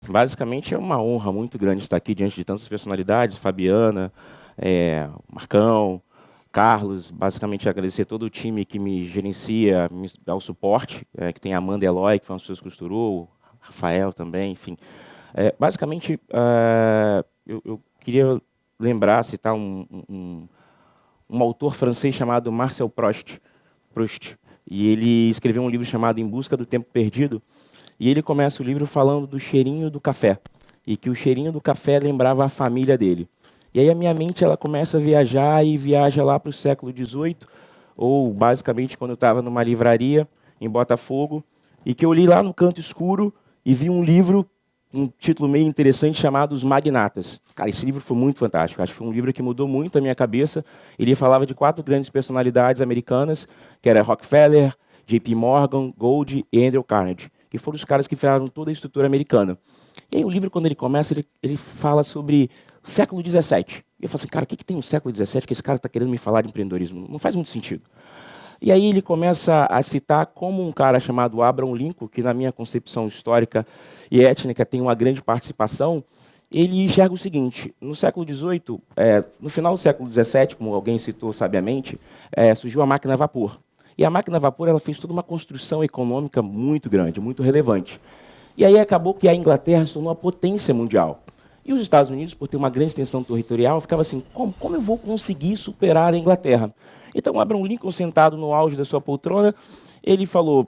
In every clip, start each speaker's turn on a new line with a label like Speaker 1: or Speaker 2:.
Speaker 1: basicamente é uma honra muito grande estar aqui diante de tantas personalidades, Fabiana, Marcão, Carlos, basicamente agradecer todo o time que me gerencia, me dá o suporte, que tem a Amanda e a Eloy, que foram as pessoas que costurou, Rafael também, enfim. Basicamente, eu queria lembrar, citar um autor francês chamado Marcel Proust, e ele escreveu um livro chamado Em Busca do Tempo Perdido, e ele começa o livro falando do cheirinho do café, e que o cheirinho do café lembrava a família dele. E aí a minha mente ela começa a viajar e viaja lá para o século XVIII, ou basicamente quando eu estava numa livraria em Botafogo, e que eu li lá no canto escuro e vi um livro, um título meio interessante chamado Os Magnatas. Cara, esse livro foi muito fantástico. Acho que foi um livro que mudou muito a minha cabeça. Ele falava de 4 grandes personalidades americanas, que era Rockefeller, JP Morgan, Gold e Andrew Carnegie, que foram os caras que criaram toda a estrutura americana. E aí o livro, quando ele começa, ele fala sobre o século XVII. E eu falo assim, cara, o que tem no século XVII que esse cara está querendo me falar de empreendedorismo? Não faz muito sentido. E aí ele começa a citar como um cara chamado Abraham Lincoln, que na minha concepção histórica e étnica tem uma grande participação, ele enxerga o seguinte: no século XVIII, no final do século XVII, como alguém citou sabiamente, surgiu a máquina a vapor. E a máquina a vapor ela fez toda uma construção econômica muito grande, muito relevante. E aí acabou que a Inglaterra se tornou uma potência mundial. E os Estados Unidos, por ter uma grande extensão territorial, ficava assim, como eu vou conseguir superar a Inglaterra? Então, Abraham Lincoln, sentado no auge da sua poltrona, ele falou,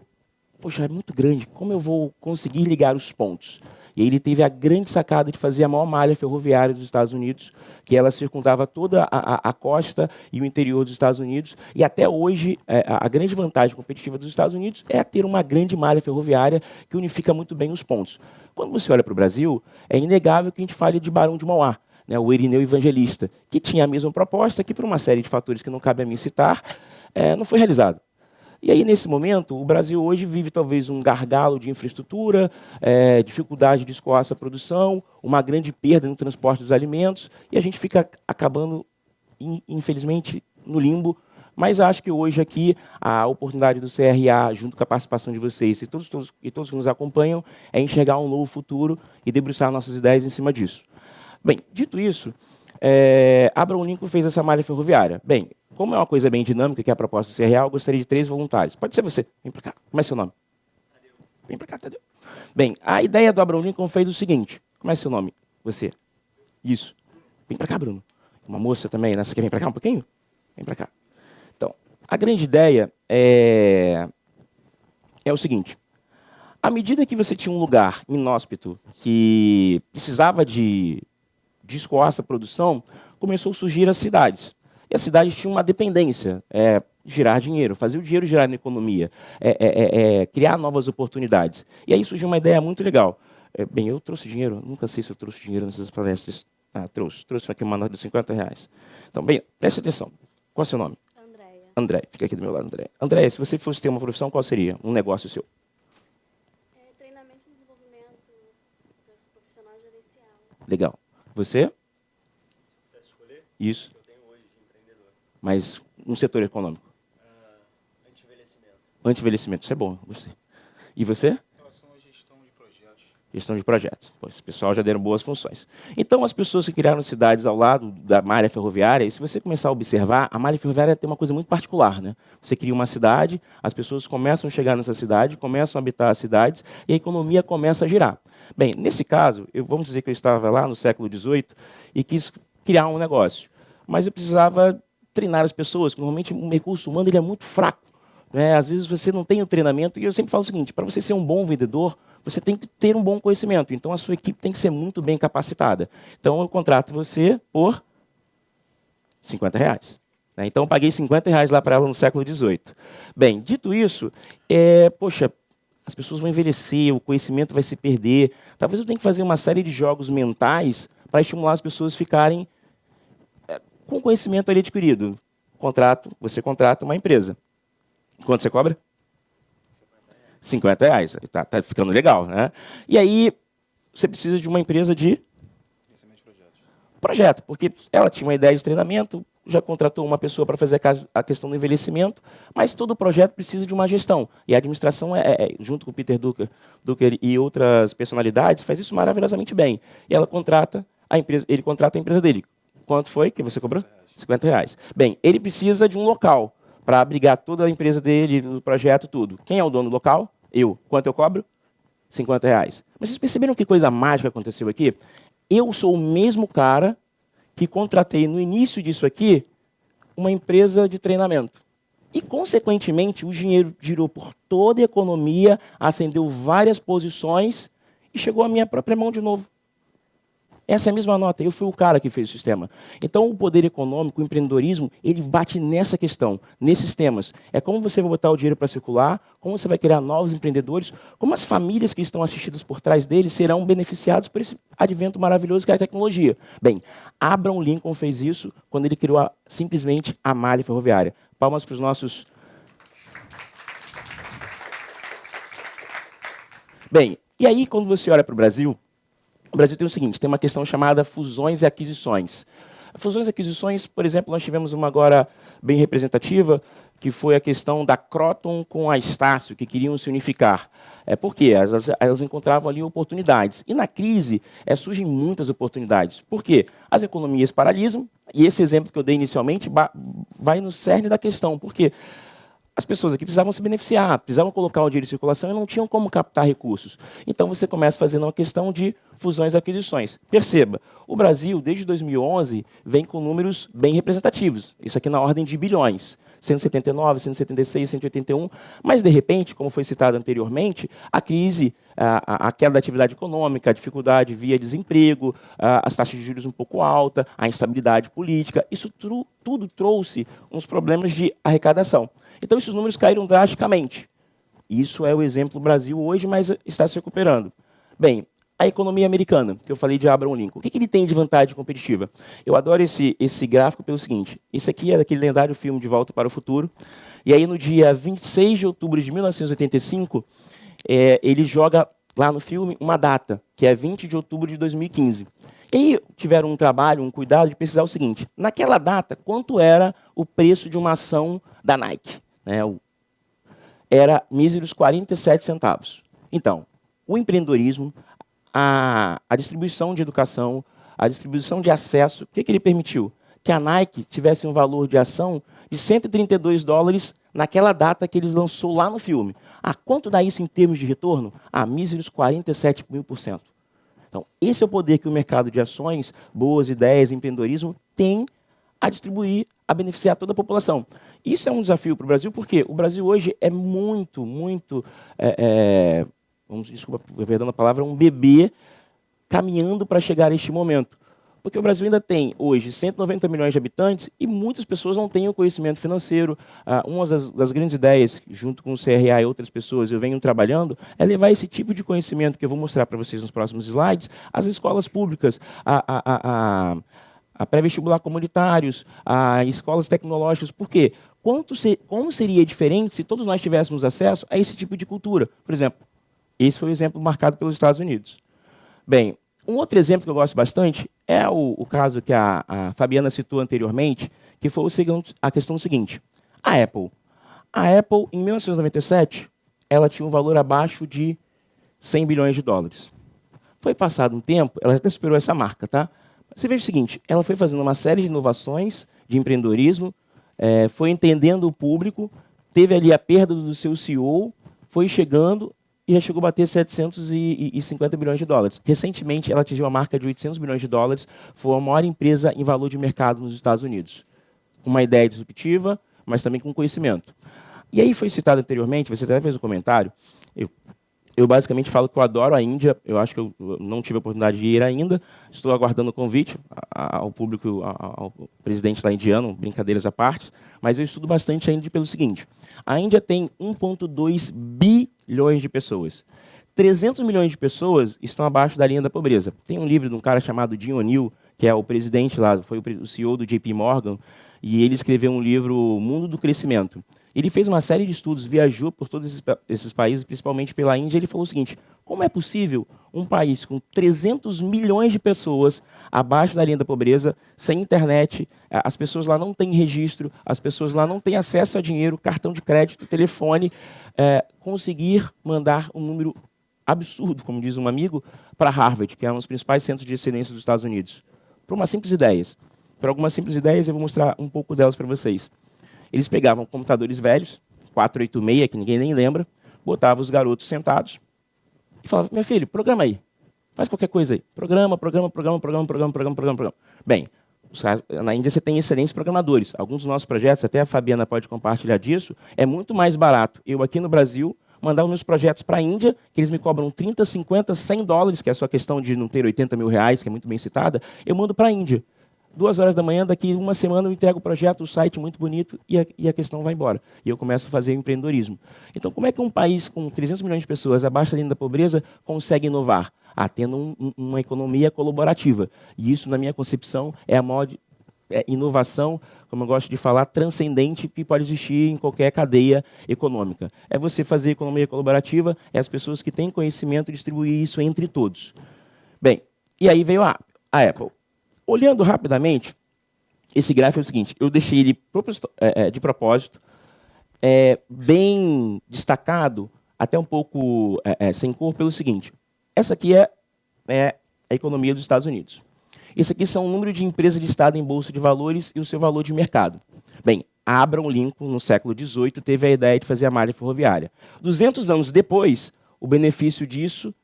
Speaker 1: poxa, é muito grande, como eu vou conseguir ligar os pontos? E aí ele teve a grande sacada de fazer a maior malha ferroviária dos Estados Unidos, que ela circundava toda a costa e o interior dos Estados Unidos. E até hoje, a grande vantagem competitiva dos Estados Unidos é ter uma grande malha ferroviária que unifica muito bem os pontos. Quando você olha para o Brasil, é inegável que a gente fale de Barão de Mauá, né, o Irineu Evangelista, que tinha a mesma proposta, que por uma série de fatores que não cabe a mim citar, não foi realizado. E aí, nesse momento, o Brasil hoje vive talvez um gargalo de infraestrutura, dificuldade de escoar essa produção, uma grande perda no transporte dos alimentos, e a gente fica acabando, infelizmente, no limbo. Mas acho que hoje aqui a oportunidade do CRA, junto com a participação de vocês e todos que nos acompanham, é enxergar um novo futuro e debruçar nossas ideias em cima disso. Bem, dito isso, Abraham Lincoln fez essa malha ferroviária. Bem, como é uma coisa bem dinâmica, que é a proposta do CRA, eu gostaria de 3 voluntários. Pode ser você. Vem para cá. Como é seu nome? Tadeu. Vem para cá, Tadeu. Bem, a ideia do Abraham Lincoln fez o seguinte. Como é seu nome? Você. Isso. Vem para cá, Bruno. Uma moça também, né? Você quer vir para cá um pouquinho? Vem para cá. Então, a grande ideia é o seguinte. À medida que você tinha um lugar inóspito que precisava de escoar essa produção, começou a surgir as cidades. E as cidades tinham uma dependência, girar dinheiro, fazer o dinheiro girar na economia, criar novas oportunidades. E aí surgiu uma ideia muito legal. Bem, eu trouxe dinheiro, nunca sei se eu trouxe dinheiro nessas palestras. Trouxe aqui uma nota de R$ 50. Então, bem, preste atenção. Qual é o seu nome?
Speaker 2: Andréia.
Speaker 1: André, fica aqui do meu lado, André. André, se você fosse ter uma profissão, qual seria? Um negócio seu?
Speaker 2: Treinamento e desenvolvimento profissional gerencial.
Speaker 1: Legal. Você?
Speaker 3: Posso escolher?
Speaker 1: Isso.
Speaker 3: Eu tenho hoje de empreendedor.
Speaker 1: Mas um setor econômico?
Speaker 3: Anti-envelhecimento.
Speaker 1: Anti-envelhecimento, isso é bom. Gostei. E você?
Speaker 3: Em relação à gestão de projetos.
Speaker 1: Gestão de projetos. Pô, esse pessoal já deram boas funções. Então, as pessoas que criaram cidades ao lado da malha ferroviária, e se você começar a observar, a malha ferroviária tem uma coisa muito particular, né? Você cria uma cidade, as pessoas começam a chegar nessa cidade, começam a habitar as cidades, e a economia começa a girar. Bem, nesse caso, vamos dizer que eu estava lá no século XVIII e quis criar um negócio. Mas eu precisava treinar as pessoas, que normalmente o recurso humano ele é muito fraco. Né? Às vezes você não tem o treinamento, e eu sempre falo o seguinte, para você ser um bom vendedor, você tem que ter um bom conhecimento. Então, a sua equipe tem que ser muito bem capacitada. Então, eu contrato você por R$ 50. Né? Então, eu paguei R$ 50 lá para ela no século XVIII. Bem, dito isso, poxa, as pessoas vão envelhecer, o conhecimento vai se perder. Talvez eu tenha que fazer uma série de jogos mentais para estimular as pessoas a ficarem com o conhecimento ali adquirido. Você contrata uma empresa. Quanto você cobra? R$ 50. Tá ficando legal, né? E aí, você precisa de uma empresa de projeto, porque ela tinha uma ideia de treinamento, já contratou uma pessoa para fazer a questão do envelhecimento, mas todo projeto precisa de uma gestão. E a administração, junto com o Peter Drucker e outras personalidades, faz isso maravilhosamente bem. E ela contrata a empresa, ele contrata a empresa dele. Quanto foi que você cobrou? R$50. Bem, ele precisa de um local para abrigar toda a empresa dele, no projeto, tudo. Quem é o dono do local? Eu. Quanto eu cobro? R$50. Mas vocês perceberam que coisa mágica aconteceu aqui? Eu sou o mesmo cara que contratei no início disso aqui uma empresa de treinamento. E, consequentemente, o dinheiro girou por toda a economia, acendeu várias posições e chegou à minha própria mão de novo. Essa é a mesma nota, eu fui o cara que fez o sistema. Então, o poder econômico, o empreendedorismo, ele bate nessa questão, nesses temas. É como você vai botar o dinheiro para circular, como você vai criar novos empreendedores, como as famílias que estão assistidas por trás deles serão beneficiados por esse advento maravilhoso que é a tecnologia. Bem, Abraham Lincoln fez isso quando ele criou simplesmente a malha ferroviária. Palmas para os nossos... Bem, e aí quando você olha para o Brasil tem o seguinte, tem uma questão chamada fusões e aquisições. Fusões e aquisições, por exemplo, nós tivemos uma agora bem representativa, que foi a questão da Croton com a Estácio, que queriam se unificar. Por quê? Elas encontravam ali oportunidades. E na crise surgem muitas oportunidades. Por quê? As economias paralisam, e esse exemplo que eu dei inicialmente vai no cerne da questão. Por quê? As pessoas aqui precisavam se beneficiar, precisavam colocar o dinheiro em circulação e não tinham como captar recursos. Então, você começa fazendo uma questão de fusões e aquisições. Perceba, o Brasil, desde 2011, vem com números bem representativos. Isso aqui na ordem de bilhões. 179, 176, 181. Mas, de repente, como foi citado anteriormente, a crise, a queda da atividade econômica, a dificuldade via desemprego, as taxas de juros um pouco altas, a instabilidade política, isso tudo trouxe uns problemas de arrecadação. Então, esses números caíram drasticamente. Isso é o exemplo do Brasil hoje, mas está se recuperando. Bem, a economia americana, que eu falei de Abraham Lincoln, o que ele tem de vantagem competitiva? Eu adoro esse gráfico pelo seguinte. Esse aqui é daquele lendário filme De Volta para o Futuro. E aí, no dia 26 de outubro de 1985, ele joga lá no filme uma data, que é 20 de outubro de 2015. E aí tiveram um trabalho, um cuidado de pesquisar o seguinte. Naquela data, quanto era o preço de uma ação da Nike? Era míseros 47 centavos. Então, o empreendedorismo, a distribuição de educação, a distribuição de acesso, o que ele permitiu? Que a Nike tivesse um valor de ação de $132 naquela data que eles lançou lá no filme. Quanto dá isso em termos de retorno? Míseros 47.000%. Então, esse é o poder que o mercado de ações, boas ideias, empreendedorismo tem a distribuir, a beneficiar toda a população. Isso é um desafio para o Brasil, porque o Brasil hoje é muito, desculpa, perdão a palavra, um bebê caminhando para chegar a este momento. Porque o Brasil ainda tem, hoje, 190 milhões de habitantes e muitas pessoas não têm o conhecimento financeiro. Uma das grandes ideias, junto com o CRA e outras pessoas, eu venho trabalhando, é levar esse tipo de conhecimento, que eu vou mostrar para vocês nos próximos slides, às escolas públicas, a pré-vestibular comunitários, a escolas tecnológicas. Por quê? Como seria diferente se todos nós tivéssemos acesso a esse tipo de cultura? Por exemplo, esse foi o exemplo marcado pelos Estados Unidos. Bem, um outro exemplo que eu gosto bastante é o caso que a Fabiana citou anteriormente, que foi a questão seguinte. A Apple, em 1997, ela tinha um valor abaixo de 100 bilhões de dólares. Foi passado um tempo, ela até superou essa marca, tá? Você veja o seguinte, ela foi fazendo uma série de inovações de empreendedorismo, foi entendendo o público, teve ali a perda do seu CEO, foi chegando e já chegou a bater 750 bilhões de dólares. Recentemente, ela atingiu a marca de 800 bilhões de dólares, foi a maior empresa em valor de mercado nos Estados Unidos. Com uma ideia disruptiva, mas também com conhecimento. E aí foi citado anteriormente, você até fez um comentário, eu basicamente falo que eu adoro a Índia, eu acho que eu não tive a oportunidade de ir ainda, estou aguardando o convite ao público, ao presidente lá indiano, brincadeiras à parte, mas eu estudo bastante a Índia pelo seguinte, a Índia tem 1,2 bilhões de pessoas. 300 milhões de pessoas estão abaixo da linha da pobreza. Tem um livro de um cara chamado Jim O'Neill, que é o presidente lá, foi o CEO do JP Morgan, e ele escreveu um livro, Mundo do Crescimento. Ele fez uma série de estudos, viajou por todos esses países, principalmente pela Índia, e ele falou o seguinte: como é possível um país com 300 milhões de pessoas abaixo da linha da pobreza, sem internet, as pessoas lá não têm registro, as pessoas lá não têm acesso a dinheiro, cartão de crédito, telefone, conseguir mandar um número absurdo, como diz um amigo, para Harvard, que é um dos principais centros de excelência dos Estados Unidos, por uma simples ideia. Por algumas simples ideias, eu vou mostrar um pouco delas para vocês. Eles pegavam computadores velhos, 486, que ninguém nem lembra, botavam os garotos sentados e falavam: meu filho, programa aí, faz qualquer coisa aí. Programa. Bem, na Índia você tem excelentes programadores. Alguns dos nossos projetos, até a Fabiana pode compartilhar disso, é muito mais barato eu aqui no Brasil mandar os meus projetos para a Índia, que eles me cobram 30, 50, 100 dólares, que é a sua questão de não ter 80 mil reais, que é muito bem citada, eu mando para a Índia. 2 horas da manhã, daqui uma semana eu entrego o projeto, o site muito bonito e a questão vai embora. E eu começo a fazer empreendedorismo. Então, como é que um país com 300 milhões de pessoas abaixo da linha da pobreza consegue inovar? Tendo uma economia colaborativa. E isso, na minha concepção, é a maior inovação, como eu gosto de falar, transcendente, que pode existir em qualquer cadeia econômica. É você fazer economia colaborativa, é as pessoas que têm conhecimento distribuir isso entre todos. Bem, e aí veio a Apple. Olhando rapidamente, esse gráfico é o seguinte: eu deixei ele de propósito, bem destacado, até um pouco sem cor, pelo seguinte: essa aqui é a economia dos Estados Unidos. Esse aqui são o número de empresas listadas em bolsa de valores e o seu valor de mercado. Bem, Abraham Lincoln, no século XVIII, teve a ideia de fazer a malha ferroviária. 200 anos depois, o benefício disso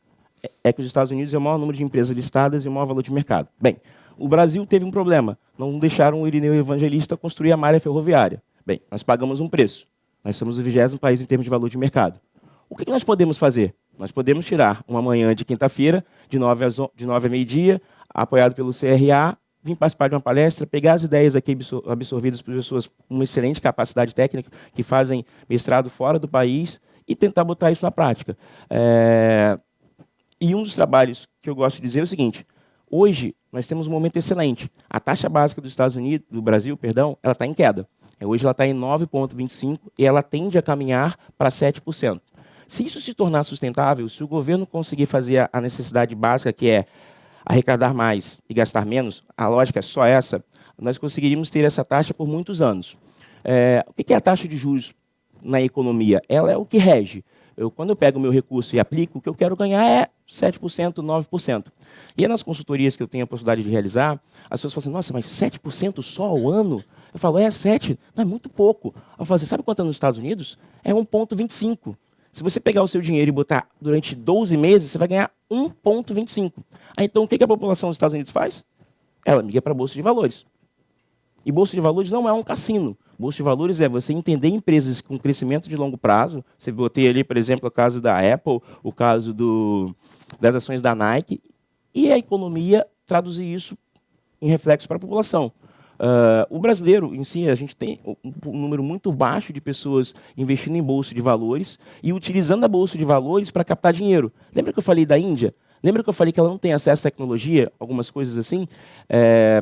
Speaker 1: é que os Estados Unidos é o maior número de empresas listadas e o maior valor de mercado. Bem, o Brasil teve um problema. Não deixaram o Irineu Evangelista construir a malha ferroviária. Bem, nós pagamos um preço. Nós somos o 20º país em termos de valor de mercado. O que nós podemos fazer? Nós podemos tirar uma manhã de quinta-feira, de 9 a meio-dia, apoiado pelo CRA, vir participar de uma palestra, pegar as ideias aqui absorvidas por pessoas com uma excelente capacidade técnica, que fazem mestrado fora do país, e tentar botar isso na prática. E um dos trabalhos que eu gosto de dizer é o seguinte: hoje nós temos um momento excelente. A taxa básica do Brasil, ela está em queda. Hoje ela está em 9,25% e ela tende a caminhar para 7%. Se isso se tornar sustentável, se o governo conseguir fazer a necessidade básica, que é arrecadar mais e gastar menos, a lógica é só essa, nós conseguiríamos ter essa taxa por muitos anos. O que é a taxa de juros na economia? Ela é o que rege. Quando eu pego o meu recurso e aplico, o que eu quero ganhar é 7%, 9%. E nas consultorias que eu tenho a possibilidade de realizar, as pessoas falam assim: nossa, mas 7% só ao ano? Eu falo: 7%, não é muito pouco. Eu falo assim: sabe quanto é nos Estados Unidos? É 1,25%. Se você pegar o seu dinheiro e botar durante 12 meses, você vai ganhar 1,25%. Então, o que a população dos Estados Unidos faz? Ela migra para a Bolsa de Valores. E Bolsa de Valores não é um cassino. Bolsa de Valores é você entender empresas com crescimento de longo prazo. Você botei ali, por exemplo, o caso da Apple, o caso das ações da Nike, e a economia traduzir isso em reflexo para a população. O brasileiro em si, a gente tem um número muito baixo de pessoas investindo em bolsa de valores e utilizando a bolsa de valores para captar dinheiro. Lembra que eu falei da Índia? Lembra que eu falei que ela não tem acesso à tecnologia, algumas coisas assim?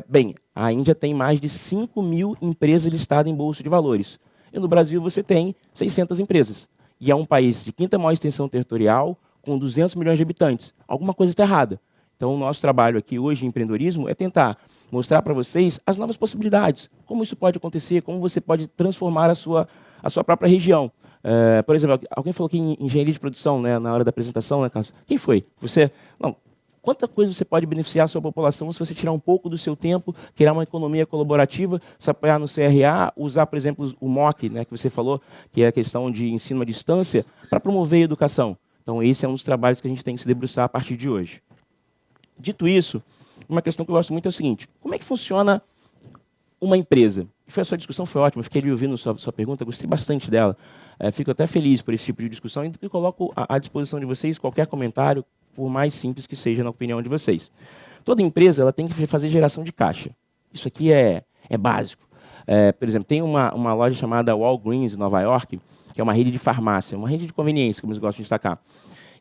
Speaker 1: Bem, a Índia tem mais de 5 mil empresas listadas em bolsa de valores. E no Brasil você tem 600 empresas. E é um país de 5ª maior extensão territorial, com 200 milhões de habitantes. Alguma coisa está errada. Então, o nosso trabalho aqui hoje em empreendedorismo é tentar mostrar para vocês as novas possibilidades, como isso pode acontecer, como você pode transformar a sua própria região. Por exemplo, alguém falou aqui em engenharia de produção, né, na hora da apresentação, né, Carlos? Quem foi? Você? Não. Quanta coisa você pode beneficiar a sua população se você tirar um pouco do seu tempo, criar uma economia colaborativa, se apoiar no CRA, usar, por exemplo, o MOOC, né, que você falou, que é a questão de ensino à distância, para promover a educação. Então, esse é um dos trabalhos que a gente tem que se debruçar a partir de hoje. Dito isso, uma questão que eu gosto muito é o seguinte: como é que funciona uma empresa? A sua discussão foi ótima, eu fiquei ali ouvindo sua pergunta, gostei bastante dela. Fico até feliz por esse tipo de discussão e coloco à disposição de vocês qualquer comentário, por mais simples que seja na opinião de vocês. Toda empresa ela tem que fazer geração de caixa. Isso aqui é básico. Por exemplo, tem uma loja chamada Walgreens, em Nova York, que é uma rede de farmácia, uma rede de conveniência, como eles gostam de destacar.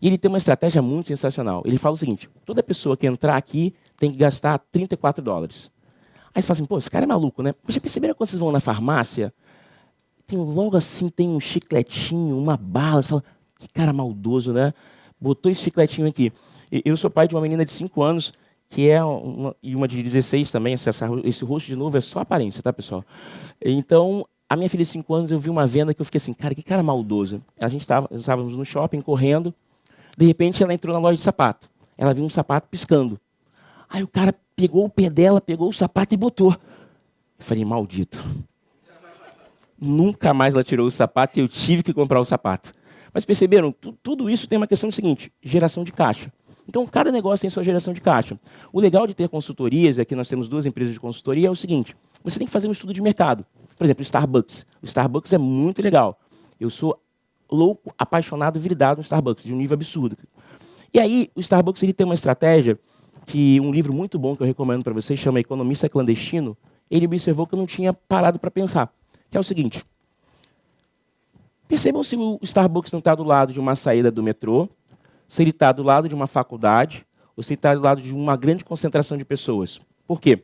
Speaker 1: E ele tem uma estratégia muito sensacional. Ele fala o seguinte: toda pessoa que entrar aqui tem que gastar 34 dólares. Aí você fala assim, pô, esse cara é maluco, né? Mas já perceberam quando vocês vão na farmácia, logo assim tem um chicletinho, uma bala, você fala, que cara maldoso, né? Botou esse chicletinho aqui. Eu sou pai de uma menina de 5 anos, que é e uma de 16 também, esse rosto de novo é só aparência, tá, pessoal? Então, a minha filha de 5 anos, eu vi uma venda que eu fiquei assim, cara, que cara maldoso. Estávamos no shopping, correndo, de repente ela entrou na loja de sapato. Ela viu um sapato piscando. Aí o cara pegou o pé dela, pegou o sapato e botou. Eu falei, maldito. Nunca mais ela tirou o sapato e eu tive que comprar o sapato. Mas perceberam? Tudo isso tem uma questão seguinte, geração de caixa. Então, cada negócio tem sua geração de caixa. O legal de ter consultorias, e aqui nós temos 2 empresas de consultoria, é o seguinte, você tem que fazer um estudo de mercado. Por exemplo, o Starbucks. O Starbucks é muito legal. Eu sou louco, apaixonado, viridado no Starbucks, de um nível absurdo. E aí, o Starbucks ele tem uma estratégia que um livro muito bom que eu recomendo para vocês, chama Economista Clandestino, ele observou que eu não tinha parado para pensar, que é o seguinte, percebam se o Starbucks não está do lado de uma saída do metrô, se ele está do lado de uma faculdade, ou se ele está do lado de uma grande concentração de pessoas. Por quê?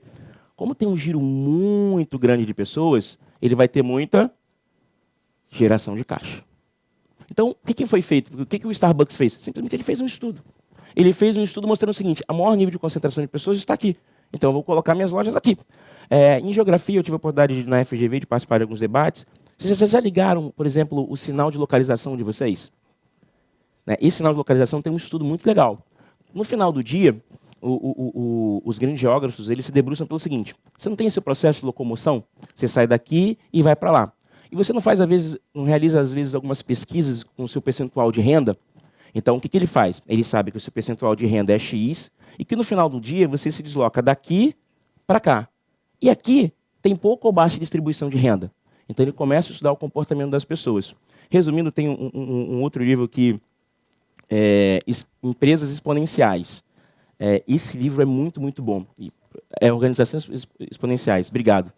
Speaker 1: Como tem um giro muito grande de pessoas, ele vai ter muita geração de caixa. Então, o que foi feito? O que o Starbucks fez? Simplesmente ele fez um estudo. Ele fez um estudo mostrando o seguinte, o maior nível de concentração de pessoas está aqui. Então, eu vou colocar minhas lojas aqui. Em geografia, eu tive a oportunidade na FGV de participar de alguns debates. Vocês já ligaram, por exemplo, o sinal de localização de vocês? Esse sinal de localização tem um estudo muito legal. No final do dia, os grandes geógrafos eles se debruçam pelo seguinte, você não tem esse processo de locomoção? Você sai daqui e vai para lá. E você não faz, às vezes, não realiza, às vezes, algumas pesquisas com o seu percentual de renda? Então, o que ele faz? Ele sabe que o seu percentual de renda é X e que no final do dia você se desloca daqui para cá. E aqui tem pouca ou baixa distribuição de renda. Então, ele começa a estudar o comportamento das pessoas. Resumindo, tem um outro livro que Empresas Exponenciais. Esse livro é muito, muito bom. Organizações Exponenciais. Obrigado.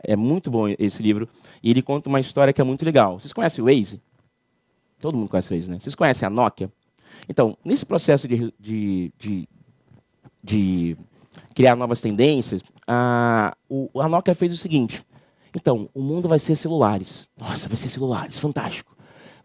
Speaker 1: É muito bom esse livro. E ele conta uma história que é muito legal. Vocês conhecem o Waze? Todo mundo conhece o Waze, né? Vocês conhecem a Nokia? Então, nesse processo de criar novas tendências, a Nokia fez o seguinte. Então, o mundo vai ser celulares. Nossa, vai ser celulares, fantástico.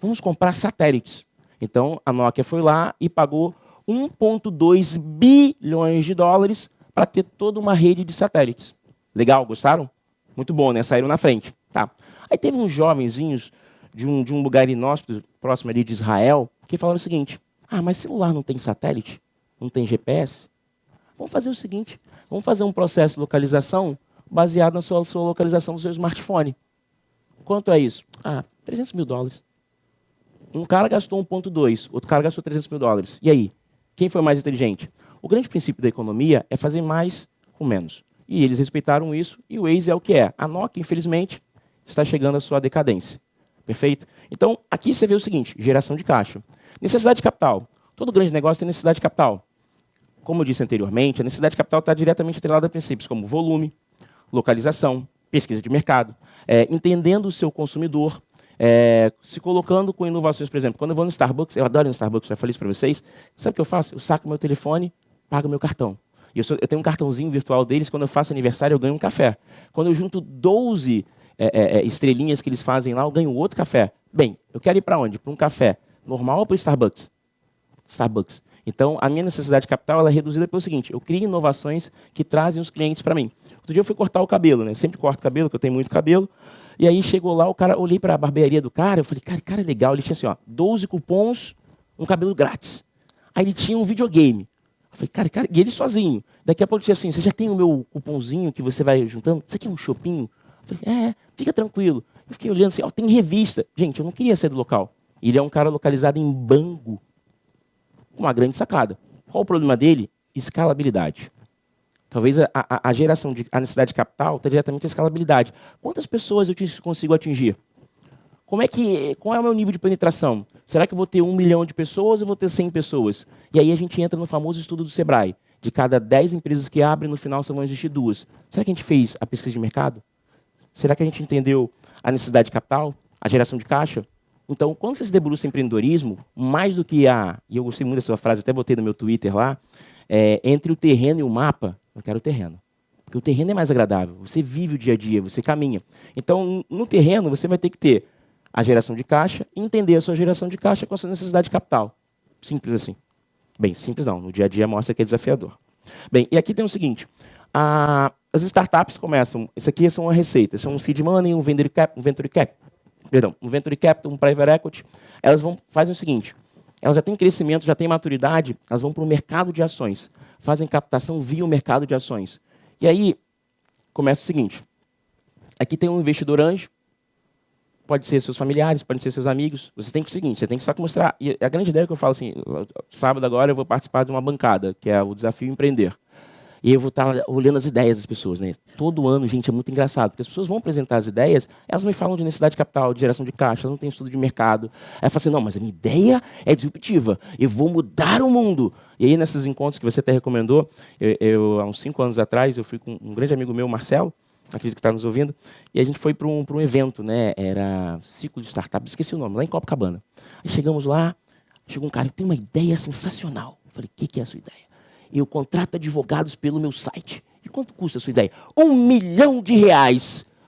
Speaker 1: Vamos comprar satélites. Então, a Nokia foi lá e pagou 1,2 bilhões de dólares para ter toda uma rede de satélites. Legal, gostaram? Muito bom, né? Saíram na frente. Tá. Aí teve uns jovenzinhos de um lugar inóspito, próximo ali de Israel, que falaram o seguinte, mas celular não tem satélite? Não tem GPS? Vamos fazer o seguinte, vamos fazer um processo de localização baseado na sua localização do seu smartphone. Quanto é isso? 300 mil dólares. Um cara gastou 1,2, outro cara gastou 300 mil dólares. E aí? Quem foi mais inteligente? O grande princípio da economia é fazer mais com menos. E eles respeitaram isso, e o Waze é o que é. A Nokia, infelizmente, está chegando à sua decadência. Perfeito? Então, aqui você vê o seguinte, geração de caixa. Necessidade de capital. Todo grande negócio tem necessidade de capital. Como eu disse anteriormente, a necessidade de capital está diretamente atrelada a princípios como volume, localização, pesquisa de mercado, entendendo o seu consumidor, se colocando com inovações. Por exemplo, quando eu vou no Starbucks, eu adoro ir no Starbucks, já falei isso para vocês, sabe o que eu faço? Eu saco meu telefone, pago meu cartão. Eu tenho um cartãozinho virtual deles, quando eu faço aniversário eu ganho um café. Quando eu junto 12 estrelinhas que eles fazem lá, eu ganho outro café. Bem, eu quero ir para onde? Para um café normal ou para o Starbucks? Starbucks. Então, a minha necessidade de capital ela é reduzida pelo seguinte, eu crio inovações que trazem os clientes para mim. Outro dia eu fui cortar o cabelo, né? Sempre corto cabelo, porque eu tenho muito cabelo. E aí chegou lá, o cara, olhei para a barbearia do cara, eu falei, cara, é legal. Ele tinha assim, 12 cupons, um cabelo grátis. Aí ele tinha um videogame. Eu falei, cara, e ele sozinho. Daqui a pouco ele disse assim, você já tem o meu cupomzinho que você vai juntando? Isso aqui é um shopping? Eu falei, fica tranquilo. Eu fiquei olhando assim, tem revista. Gente, eu não queria sair do local. Ele é um cara localizado em Bangu. Uma grande sacada. Qual o problema dele? Escalabilidade. Talvez a geração a necessidade de capital está diretamente a escalabilidade. Quantas pessoas eu consigo atingir? Qual é o meu nível de penetração? Será que eu vou ter 1 milhão de pessoas ou vou ter 100 pessoas? E aí a gente entra no famoso estudo do Sebrae. De cada 10 empresas que abrem, no final só vão existir 2. Será que a gente fez a pesquisa de mercado? Será que a gente entendeu a necessidade de capital? A geração de caixa? Então, quando você se debruça em empreendedorismo, mais do que e eu gostei muito dessa frase, até botei no meu Twitter lá, entre o terreno e o mapa, eu quero o terreno. Porque o terreno é mais agradável. Você vive o dia a dia, você caminha. Então, no terreno, você vai ter que ter a geração de caixa e entender a sua geração de caixa com a sua necessidade de capital. Simples assim. Bem, simples não. No dia a dia mostra que é desafiador. Bem, e aqui tem o seguinte. As startups começam... Isso aqui são uma receita. São um seed money, um venture capital, um private equity. Elas fazem o seguinte. Elas já têm crescimento, já têm maturidade, elas vão para o mercado de ações. Fazem captação via o mercado de ações. E aí, começa o seguinte. Aqui tem um investidor anjo. Pode ser seus familiares, pode ser seus amigos. Você tem que o seguinte, você tem que só mostrar. E a grande ideia que eu falo assim, sábado agora eu vou participar de uma bancada, que é o Desafio Empreender. E eu vou estar olhando as ideias das pessoas, né? Todo ano, gente, é muito engraçado, porque as pessoas vão apresentar as ideias, elas me falam de necessidade de capital, de geração de caixa, elas não têm estudo de mercado. Aí eu falo assim, não, mas a minha ideia é disruptiva, eu vou mudar o mundo. E aí, nesses encontros que você até recomendou, há uns 5 anos atrás, eu fui com um grande amigo meu, Marcelo, acredito que está nos ouvindo, e a gente foi para um evento, né? Era Ciclo de Startup, esqueci o nome, lá em Copacabana. Aí chegamos lá, chegou um cara que tem uma ideia sensacional. Eu falei, o que é a sua ideia? Eu contrato advogados pelo meu site. E quanto custa a sua ideia? R$1 milhão. Eu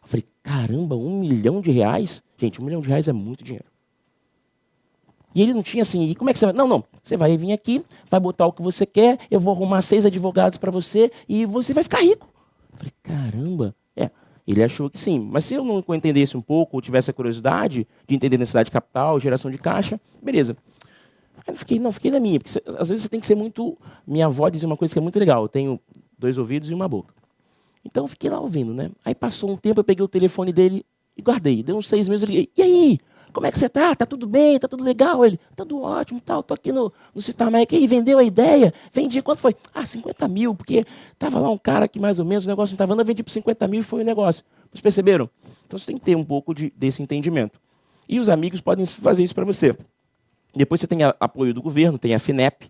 Speaker 1: falei, caramba, R$1 milhão? Gente, R$1 milhão é muito dinheiro. E ele não tinha assim, e como é que você vai? Não, você vai vir aqui, vai botar o que você quer, eu vou arrumar 6 advogados para você e você vai ficar rico. Eu falei, caramba. Ele achou que sim. Mas se eu não entendesse um pouco, ou tivesse a curiosidade de entender necessidade de capital, geração de caixa, beleza. Aí eu fiquei na minha, porque às vezes você tem que ser muito... Minha avó dizia uma coisa que é muito legal, eu tenho 2 ouvidos e uma boca. Então eu fiquei lá ouvindo, né? Aí passou um tempo, eu peguei o telefone dele e guardei. Deu uns 6 meses, eu liguei, e aí? Como é que você tá? Tá tudo bem? Tá tudo legal? Ele, tudo ótimo, tal. Tô aqui no Citamec. E vendeu a ideia? Vendi, quanto foi? 50 mil, porque tava lá um cara que mais ou menos, o negócio não tava andando, eu vendi por 50 mil e foi o negócio. Vocês perceberam? Então você tem que ter um pouco desse entendimento. E os amigos podem fazer isso para você. Depois você tem apoio do governo, tem a FINEP,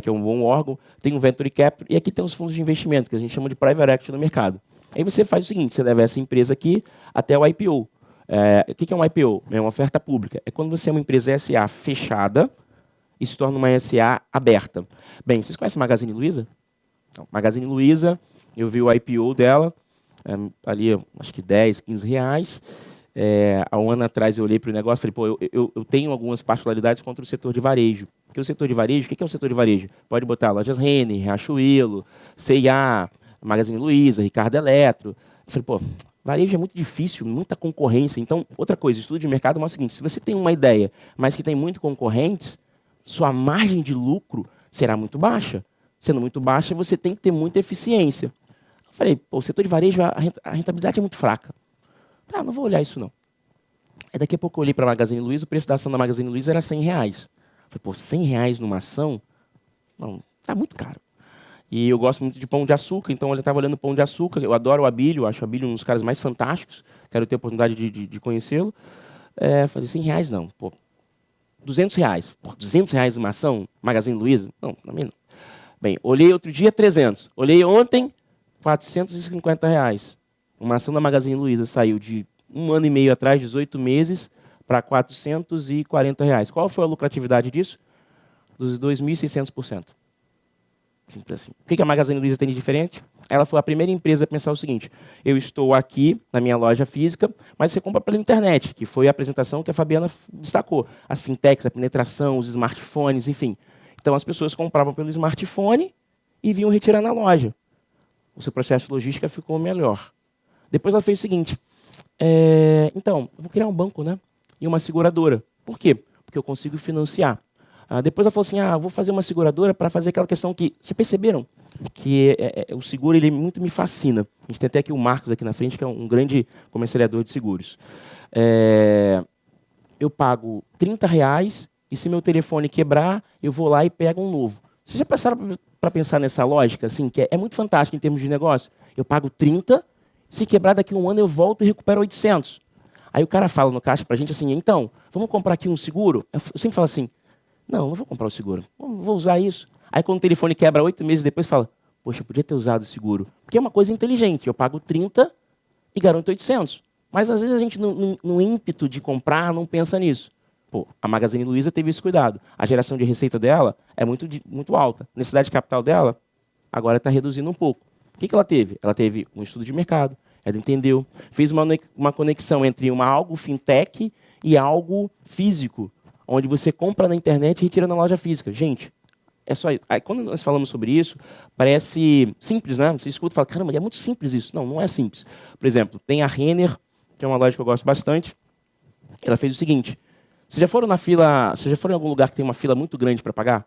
Speaker 1: que é um bom órgão, tem o Venture Capital, e aqui tem os fundos de investimento, que a gente chama de Private Equity no mercado. Aí você faz o seguinte, você leva essa empresa aqui até o IPO. O que é um IPO? É uma oferta pública. É quando você é uma empresa SA fechada e se torna uma SA aberta. Bem, vocês conhecem a Magazine Luiza? Então, Magazine Luiza, eu vi o IPO dela, ali acho que 10, 15 reais. Há um ano atrás eu olhei para o negócio e falei, eu tenho algumas particularidades contra o setor de varejo. Porque o setor de varejo, o que é o setor de varejo? Pode botar lojas Renner, Riachuelo, C&A, Magazine Luiza, Ricardo Eletro. Eu falei, varejo é muito difícil, muita concorrência. Então, outra coisa, estudo de mercado mostra o seguinte, se você tem uma ideia, mas que tem muito concorrentes, sua margem de lucro será muito baixa. Sendo muito baixa, você tem que ter muita eficiência. Eu falei, o setor de varejo, a rentabilidade é muito fraca. Tá, não vou olhar isso não. Aí daqui a pouco eu olhei para a Magazine Luiza, o preço da ação da Magazine Luiza era R$100. Eu falei, R$100 numa ação? Não, tá muito caro. E eu gosto muito de pão de açúcar, então eu estava olhando pão de açúcar, eu adoro o Abílio, acho o Abílio um dos caras mais fantásticos, quero ter a oportunidade de conhecê-lo. Falei, R$100 não, R$200. R$200 uma ação, Magazine Luiza? Não, também não. Bem, olhei outro dia, 300. Olhei ontem, R$450. Uma ação da Magazine Luiza saiu de 1 ano e meio atrás, 18 meses, para R$440. Qual foi a lucratividade disso? Dos 2.600%. Simples assim. O que a Magazine Luiza tem de diferente? Ela foi a primeira empresa a pensar o seguinte, eu estou aqui na minha loja física, mas você compra pela internet, que foi a apresentação que a Fabiana destacou. As fintechs, a penetração, os smartphones, enfim. Então as pessoas compravam pelo smartphone e vinham retirar na loja. O seu processo de logística ficou melhor. Depois ela fez o seguinte, então, eu vou criar um banco, né? E uma seguradora. Por quê? Porque eu consigo financiar. Depois ela falou assim, vou fazer uma seguradora para fazer aquela questão que... Já perceberam? Que o seguro ele muito me fascina. A gente tem até aqui o Marcos aqui na frente, que é um grande comercializador de seguros. Eu pago R$30 e se meu telefone quebrar, eu vou lá e pego um novo. Vocês já passaram para pensar nessa lógica? Assim, que é muito fantástico em termos de negócio. Eu pago 30, se quebrar daqui a um ano eu volto e recupero 800. Aí o cara fala no caixa para a gente assim, então, vamos comprar aqui um seguro? Eu sempre falo assim, não vou comprar o seguro, vou usar isso. Aí quando o telefone quebra 8 meses depois, fala, poxa, eu podia ter usado o seguro. Porque é uma coisa inteligente, eu pago 30 e garanto 800. Mas às vezes a gente, no ímpeto de comprar, não pensa nisso. A Magazine Luiza teve esse cuidado. A geração de receita dela é muito alta. A necessidade de capital dela agora está reduzindo um pouco. O que ela teve? Ela teve um estudo de mercado, ela entendeu, fez uma conexão entre algo fintech e algo físico, onde você compra na internet e retira na loja física. Gente, é só isso. Aí, quando nós falamos sobre isso, parece simples, né? Você escuta e fala, caramba, é muito simples isso. Não, não é simples. Por exemplo, tem a Renner, que é uma loja que eu gosto bastante. Ela fez o seguinte, vocês já foram em algum lugar que tem uma fila muito grande para pagar?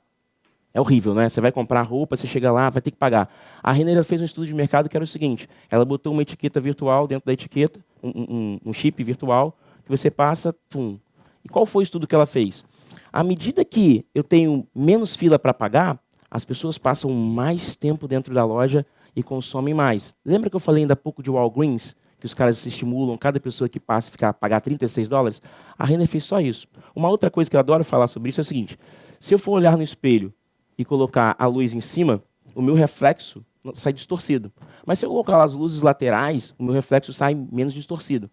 Speaker 1: É horrível, né? Você vai comprar roupa, você chega lá, vai ter que pagar. A Renner fez um estudo de mercado que era o seguinte, ela botou uma etiqueta virtual dentro da etiqueta, um chip virtual, que você passa, pum. E qual foi o estudo que ela fez? À medida que eu tenho menos fila para pagar, as pessoas passam mais tempo dentro da loja e consomem mais. Lembra que eu falei ainda há pouco de Walgreens? Que os caras se estimulam, cada pessoa que passa a pagar $36? A Renner fez só isso. Uma outra coisa que eu adoro falar sobre isso é o seguinte, se eu for olhar no espelho e colocar a luz em cima, o meu reflexo sai distorcido. Mas se eu colocar as luzes laterais, o meu reflexo sai menos distorcido.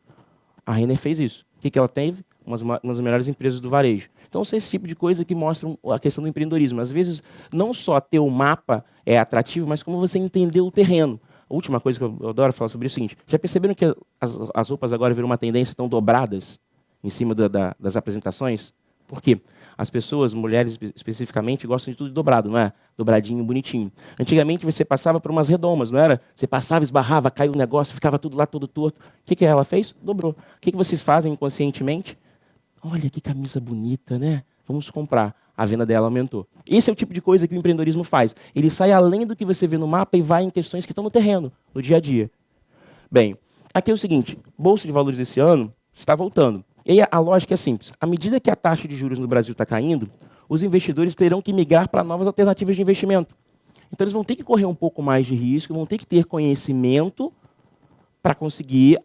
Speaker 1: A Renner fez isso. O que ela teve? Uma das melhores empresas do varejo. Então, são esse tipo de coisa que mostram a questão do empreendedorismo. Às vezes, não só ter o mapa é atrativo, mas como você entender o terreno. A última coisa que eu adoro falar sobre isso é o seguinte, já perceberam que as roupas agora viram uma tendência, estão dobradas em cima das apresentações? Por quê? As pessoas, mulheres especificamente, gostam de tudo dobrado, não é? Dobradinho, bonitinho. Antigamente você passava por umas redomas, não era? Você passava, esbarrava, caiu o negócio, ficava tudo lá todo torto. O que ela fez? Dobrou. O que vocês fazem inconscientemente? Olha que camisa bonita, né? Vamos comprar. A venda dela aumentou. Esse é o tipo de coisa que o empreendedorismo faz. Ele sai além do que você vê no mapa e vai em questões que estão no terreno, no dia a dia. Bem, aqui é o seguinte, Bolsa de Valores desse ano está voltando. E a lógica é simples. À medida que a taxa de juros no Brasil está caindo, os investidores terão que migrar para novas alternativas de investimento. Então, eles vão ter que correr um pouco mais de risco, vão ter que ter conhecimento para conseguir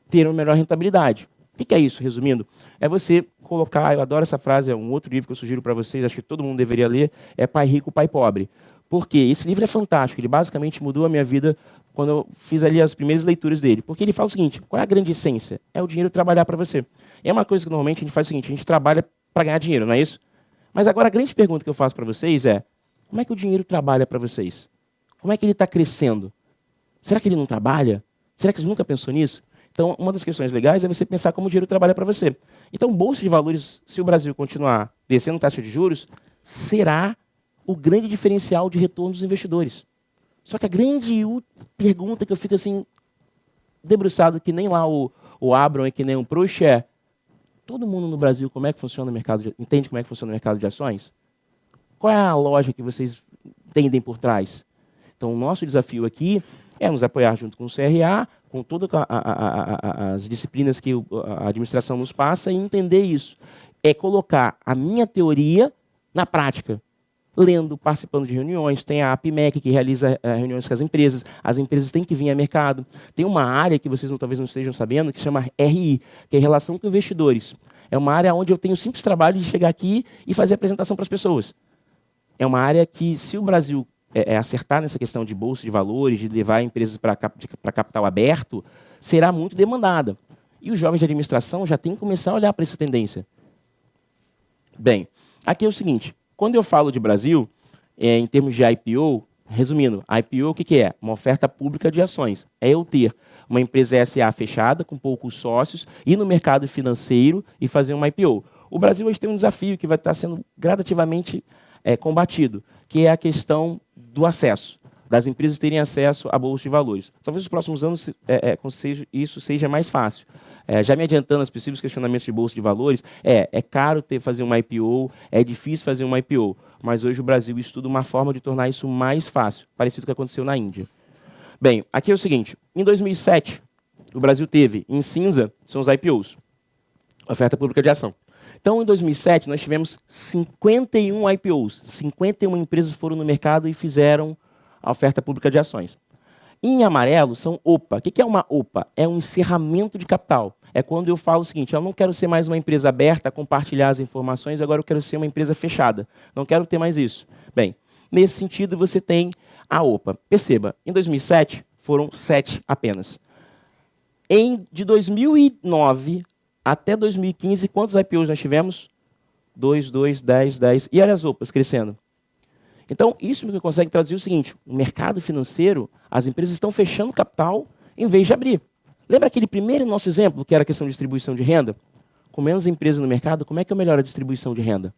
Speaker 1: ter uma melhor rentabilidade. O que é isso, resumindo? É você colocar, eu adoro essa frase, é um outro livro que eu sugiro para vocês, acho que todo mundo deveria ler, é Pai Rico, Pai Pobre. Por quê? Esse livro é fantástico, ele basicamente mudou a minha vida quando eu fiz ali as primeiras leituras dele. Porque ele fala o seguinte, qual é a grande essência? É o dinheiro trabalhar para você. É uma coisa que normalmente a gente faz o seguinte, a gente trabalha para ganhar dinheiro, não é isso? Mas agora a grande pergunta que eu faço para vocês é, como é que o dinheiro trabalha para vocês? Como é que ele está crescendo? Será que ele não trabalha? Será que você nunca pensou nisso? Então, uma das questões legais é você pensar como o dinheiro trabalha para você. Então, Bolsa de Valores, se o Brasil continuar descendo taxa de juros, será o grande diferencial de retorno dos investidores. Só que a grande pergunta que eu fico assim, debruçado, que nem lá o Abram e que nem o Proust é, todo mundo no Brasil como é que funciona o mercado entende como é que funciona o mercado de ações? Qual é a lógica que vocês entendem por trás? Então, o nosso desafio aqui é nos apoiar junto com o CRA, com todas as disciplinas que a administração nos passa e entender isso. É colocar a minha teoria na prática. Lendo, participando de reuniões, tem a APMEC que realiza reuniões com as empresas têm que vir a mercado. Tem uma área que vocês talvez não estejam sabendo, que chama RI, que é Relação com Investidores. É uma área onde eu tenho o simples trabalho de chegar aqui e fazer a apresentação para as pessoas. É uma área que, se o Brasil acertar nessa questão de bolsa de valores, de levar empresas para capital aberto, será muito demandada. E os jovens de administração já têm que começar a olhar para essa tendência. Bem, aqui é o seguinte, quando eu falo de Brasil, em termos de IPO, resumindo, IPO o que é? Uma oferta pública de ações. É eu ter uma empresa SA fechada, com poucos sócios, ir no mercado financeiro e fazer uma IPO. O Brasil hoje tem um desafio que vai estar sendo gradativamente combatido, que é a questão do acesso, das empresas terem acesso à Bolsa de Valores. Talvez nos próximos anos isso seja mais fácil. Já me adiantando aos possíveis questionamentos de Bolsa de Valores, é caro fazer uma IPO, é difícil fazer uma IPO, mas hoje o Brasil estuda uma forma de tornar isso mais fácil, parecido com o que aconteceu na Índia. Bem, aqui é o seguinte, em 2007, o Brasil teve, em cinza, são os IPOs, oferta pública de ação. Então, em 2007, nós tivemos 51 IPOs, 51 empresas foram no mercado e fizeram a oferta pública de ações. Em amarelo são OPA. O que é uma OPA? É um encerramento de capital. É quando eu falo o seguinte, eu não quero ser mais uma empresa aberta, compartilhar as informações, agora eu quero ser uma empresa fechada. Não quero ter mais isso. Bem, nesse sentido você tem a OPA. Perceba, em 2007 foram 7 apenas. De 2009 até 2015, quantos IPOs nós tivemos? 2, 10, 10. E olha as OPAs crescendo. Então, isso me consegue traduzir o seguinte: o mercado financeiro, as empresas estão fechando capital em vez de abrir. Lembra aquele primeiro nosso exemplo, que era a questão de distribuição de renda? Com menos empresas no mercado, como é que eu melhoro a distribuição de renda?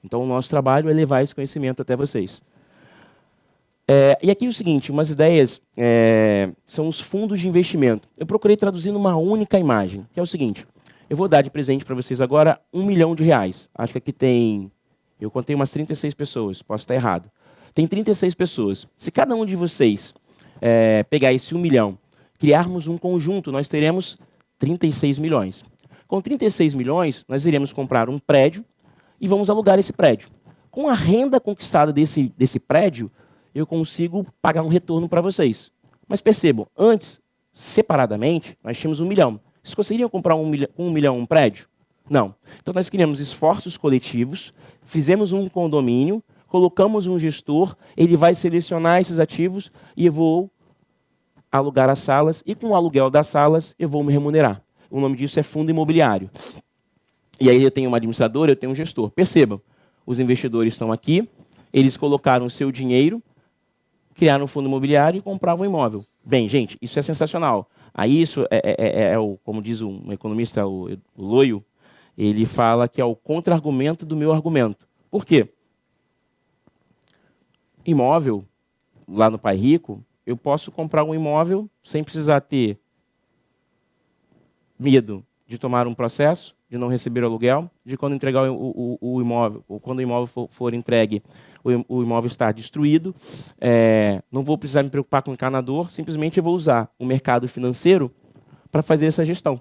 Speaker 1: Então, o nosso trabalho é levar esse conhecimento até vocês. E aqui é o seguinte, umas ideias são os fundos de investimento. Eu procurei traduzir numa única imagem, que é o seguinte: eu vou dar de presente para vocês agora R$1 milhão. Acho que aqui tem, eu contei umas 36 pessoas, posso estar errado. Tem 36 pessoas. Se cada um de vocês pegar esse 1 milhão, criarmos um conjunto, nós teremos 36 milhões. Com 36 milhões, nós iremos comprar um prédio e vamos alugar esse prédio. Com a renda conquistada desse prédio, eu consigo pagar um retorno para vocês. Mas percebam, antes, separadamente, nós tínhamos 1 milhão. Vocês conseguiriam comprar com 1 milhão um prédio? Não. Então nós criamos esforços coletivos, fizemos um condomínio, colocamos um gestor, ele vai selecionar esses ativos e eu vou alugar as salas, e com o aluguel das salas eu vou me remunerar. O nome disso é fundo imobiliário. E aí eu tenho uma administradora, eu tenho um gestor. Percebam, os investidores estão aqui, eles colocaram o seu dinheiro, criaram um fundo imobiliário e compravam um imóvel. Bem, gente, isso é sensacional. Aí isso como diz um economista, o Loio, ele fala que é o contra-argumento do meu argumento. Por quê? Imóvel, lá no Pai Rico, eu posso comprar um imóvel sem precisar ter medo de tomar um processo, de não receber aluguel, de quando entregar o imóvel, ou quando o imóvel for entregue, o imóvel estar destruído. Não vou precisar me preocupar com o encanador, simplesmente eu vou usar o mercado financeiro para fazer essa gestão.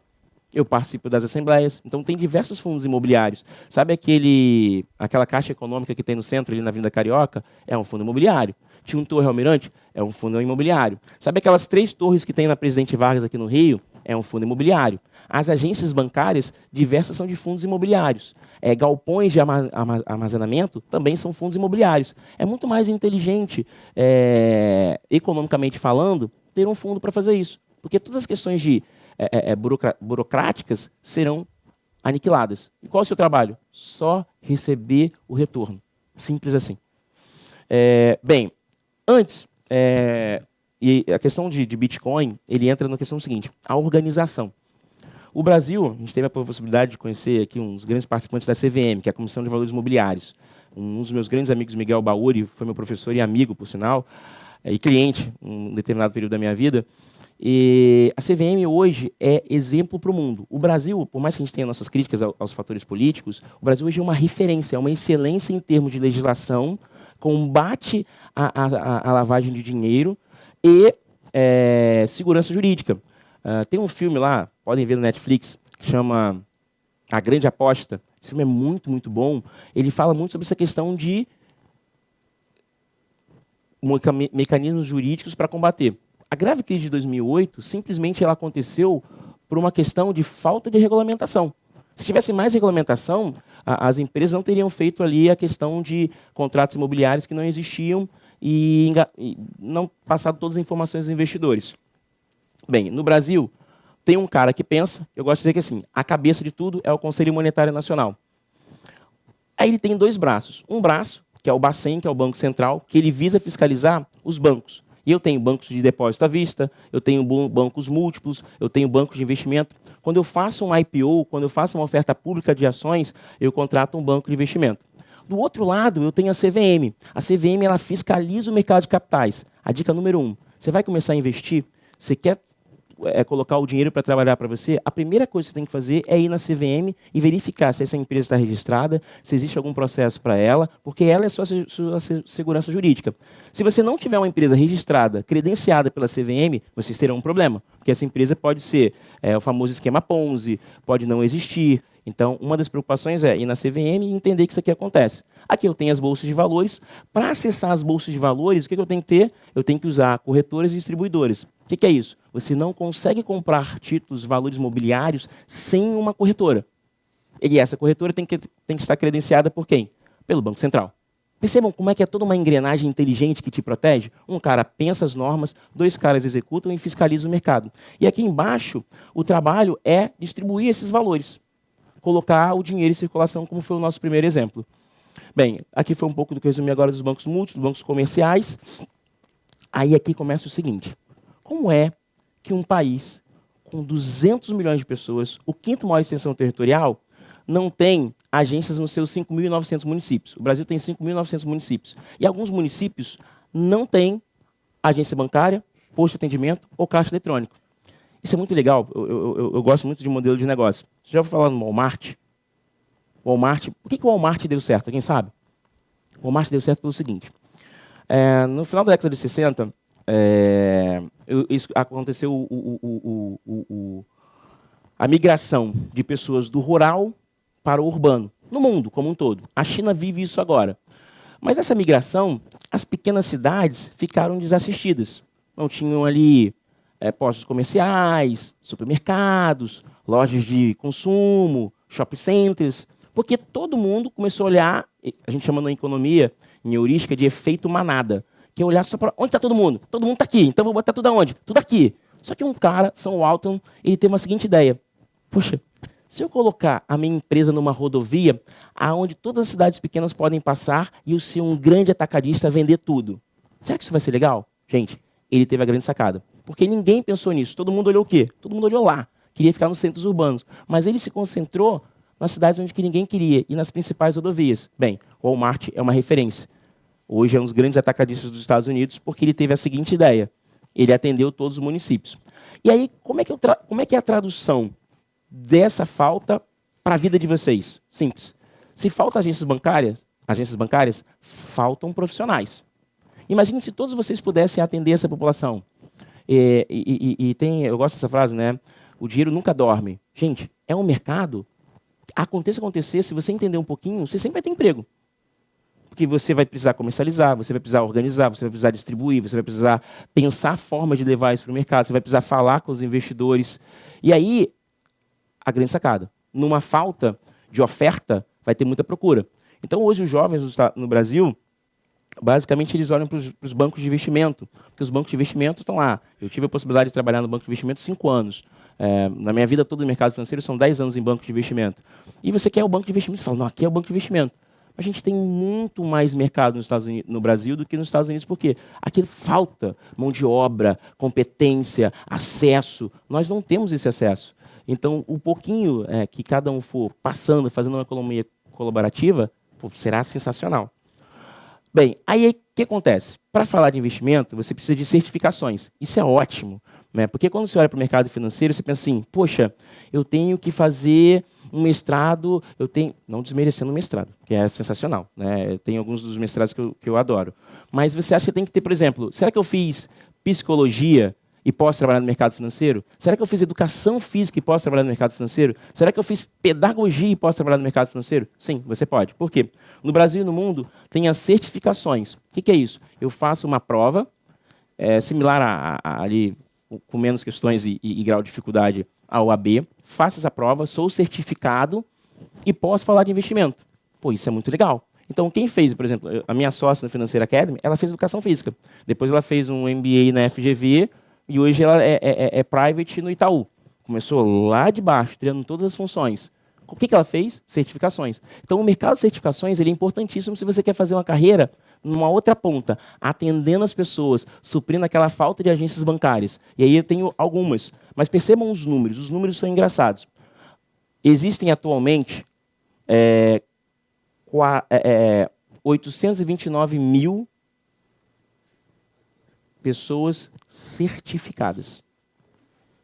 Speaker 1: Eu participo das assembleias, então tem diversos fundos imobiliários. Sabe aquela Caixa Econômica que tem no centro, ali na Avenida Carioca? É um fundo imobiliário. Tinha um Torre Almirante? É um fundo imobiliário. Sabe aquelas 3 torres que tem na Presidente Vargas aqui no Rio? É um fundo imobiliário. As agências bancárias, diversas são de fundos imobiliários. Galpões de armazenamento também são fundos imobiliários. É muito mais inteligente, economicamente falando, ter um fundo para fazer isso. Porque todas as questões burocráticas serão aniquiladas. E qual é o seu trabalho? Só receber o retorno. Simples assim. Bem, antes, e a questão de Bitcoin, ele entra na questão seguinte: a organização. O Brasil, a gente teve a possibilidade de conhecer aqui uns grandes participantes da CVM, que é a Comissão de Valores Imobiliários. Um dos meus grandes amigos, Miguel Bauri, foi meu professor e amigo, por sinal, e cliente, em um determinado período da minha vida. E a CVM hoje é exemplo para o mundo. O Brasil, por mais que a gente tenha nossas críticas aos fatores políticos, o Brasil hoje é uma referência, é uma excelência em termos de legislação, combate à lavagem de dinheiro e segurança jurídica. Tem um filme lá, podem ver no Netflix, que chama A Grande Aposta. Esse filme é muito, muito bom. Ele fala muito sobre essa questão de mecanismos jurídicos para combater. A grave crise de 2008, simplesmente ela aconteceu por uma questão de falta de regulamentação. Se tivesse mais regulamentação, as empresas não teriam feito ali a questão de contratos imobiliários que não existiam e não passado todas as informações aos investidores. Bem, no Brasil, tem um cara que pensa, eu gosto de dizer que assim, a cabeça de tudo é o Conselho Monetário Nacional. Aí ele tem 2 braços. Um braço, que é o Bacen, que é o Banco Central, que ele visa fiscalizar os bancos. E eu tenho bancos de depósito à vista, eu tenho bancos múltiplos, eu tenho bancos de investimento. Quando eu faço um IPO, quando eu faço uma oferta pública de ações, eu contrato um banco de investimento. Do outro lado, eu tenho a CVM. A CVM ela fiscaliza o mercado de capitais. A dica número 1, você vai começar a investir, você quer colocar o dinheiro para trabalhar para você, a primeira coisa que você tem que fazer é ir na CVM e verificar se essa empresa está registrada, se existe algum processo para ela, porque ela é sua segurança jurídica. Se você não tiver uma empresa registrada, credenciada pela CVM, vocês terão um problema, porque essa empresa pode ser o famoso esquema Ponzi, pode não existir. Então, uma das preocupações é ir na CVM e entender que isso aqui acontece. Aqui eu tenho as bolsas de valores. Para acessar as bolsas de valores, o que eu tenho que ter? Eu tenho que usar corretoras e distribuidores. O que é isso? Você não consegue comprar títulos, valores imobiliários sem uma corretora. E essa corretora tem que estar credenciada por quem? Pelo Banco Central. Percebam como é que é toda uma engrenagem inteligente que te protege? Um cara pensa as normas, 2 caras executam e fiscalizam o mercado. E aqui embaixo, o trabalho é distribuir esses valores. Colocar o dinheiro em circulação, como foi o nosso primeiro exemplo. Bem, aqui foi um pouco do que eu resumi agora dos bancos múltiplos, dos bancos comerciais. Aí aqui começa o seguinte. Como é que um país com 200 milhões de pessoas, o quinto maior extensão territorial, não tem agências nos seus 5.900 municípios? O Brasil tem 5.900 municípios. E alguns municípios não têm agência bancária, posto de atendimento ou caixa eletrônico. Isso é muito legal. Eu gosto muito de modelo de negócio. Você já ouviu falar no Walmart? Walmart. Por que o Walmart deu certo? Alguém sabe? O Walmart deu certo pelo seguinte. No final da década de 60, aconteceu a migração de pessoas do rural para o urbano, no mundo como um todo. A China vive isso agora. Mas nessa migração, as pequenas cidades ficaram desassistidas. Não tinham ali postos comerciais, supermercados, lojas de consumo, shopping centers, porque todo mundo começou a olhar, a gente chama na economia, em heurística, de efeito manada, que é olhar só para onde está todo mundo? Todo mundo está aqui, então vou botar tudo aonde? Tudo aqui. Só que um cara, Sam Walton, ele teve uma seguinte ideia. Poxa, se eu colocar a minha empresa numa rodovia, aonde todas as cidades pequenas podem passar e eu ser um grande atacadista vender tudo, será que isso vai ser legal? Gente, ele teve a grande sacada. Porque ninguém pensou nisso. Todo mundo olhou o quê? Todo mundo olhou lá. Queria ficar nos centros urbanos. Mas ele se concentrou nas cidades onde ninguém queria e nas principais rodovias. Bem, o Walmart é uma referência. Hoje é um dos grandes atacadistas dos Estados Unidos porque ele teve a seguinte ideia. Ele atendeu todos os municípios. E aí, como é que é a tradução dessa falta para a vida de vocês? Simples. Se faltam agências bancárias, faltam profissionais. Imagine se todos vocês pudessem atender essa população. Eu gosto dessa frase, né? O dinheiro nunca dorme. Gente, é um mercado. Acontecer, se você entender um pouquinho, você sempre vai ter emprego. Porque você vai precisar comercializar, você vai precisar organizar, você vai precisar distribuir, você vai precisar pensar formas de levar isso para o mercado, você vai precisar falar com os investidores. E aí, a grande sacada. Numa falta de oferta, vai ter muita procura. Então, hoje, os jovens no Brasil, basicamente, eles olham para os bancos de investimento, porque os bancos de investimento estão lá. Eu tive a possibilidade de trabalhar no banco de investimento 5 anos. Na minha vida toda no mercado financeiro, são 10 anos em banco de investimento. E você quer o banco de investimento, você fala, não, aqui é o banco de investimento. A gente tem muito mais mercado no Brasil do que nos Estados Unidos, porque aqui falta mão de obra, competência, acesso. Nós não temos esse acesso. Então, o pouquinho que cada um for passando, fazendo uma economia colaborativa, será sensacional. Bem, aí o que acontece? Para falar de investimento, você precisa de certificações. Isso é ótimo, né? Porque quando você olha para o mercado financeiro, você pensa assim, poxa, eu tenho que fazer um mestrado, não desmerecendo o mestrado, que é sensacional, né? Tem alguns dos mestrados que eu adoro. Mas você acha que tem que ter, por exemplo, será que eu fiz psicologia e posso trabalhar no mercado financeiro? Será que eu fiz educação física e posso trabalhar no mercado financeiro? Será que eu fiz pedagogia e posso trabalhar no mercado financeiro? Sim, você pode. Por quê? No Brasil e no mundo tem as certificações. O que é isso? Eu faço uma prova similar ali, com menos questões e grau de dificuldade à OAB, faço essa prova, sou certificado e posso falar de investimento. Pô, isso é muito legal. Então, quem fez, por exemplo, a minha sócia na Financeira Academy, ela fez educação física. Depois ela fez um MBA na FGV e hoje ela é private no Itaú. Começou lá de baixo, treinando todas as funções. O que ela fez? Certificações. Então, o mercado de certificações ele é importantíssimo se você quer fazer uma carreira numa outra ponta, atendendo as pessoas, suprindo aquela falta de agências bancárias. E aí eu tenho algumas. Mas percebam os números são engraçados. Existem atualmente 829 mil pessoas certificadas.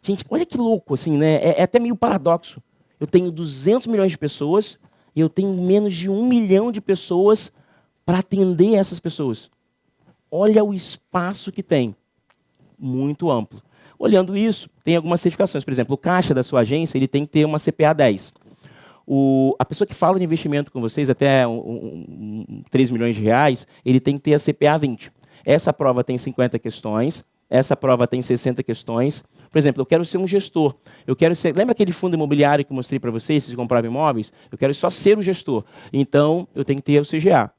Speaker 1: Gente, olha que louco, assim, né? É até meio paradoxo. Eu tenho 200 milhões de pessoas e eu tenho menos de 1 milhão de pessoas para atender essas pessoas. Olha o espaço que tem. Muito amplo. Olhando isso, tem algumas certificações. Por exemplo, o caixa da sua agência ele tem que ter uma CPA 10. A pessoa que fala de investimento com vocês, até 3 milhões de reais, ele tem que ter a CPA 20. Essa prova tem 50 questões, essa prova tem 60 questões. Por exemplo, eu quero ser um gestor. Lembra aquele fundo imobiliário que eu mostrei para vocês, se compravam imóveis? Eu quero só ser o gestor. Então, eu tenho que ter o CGA.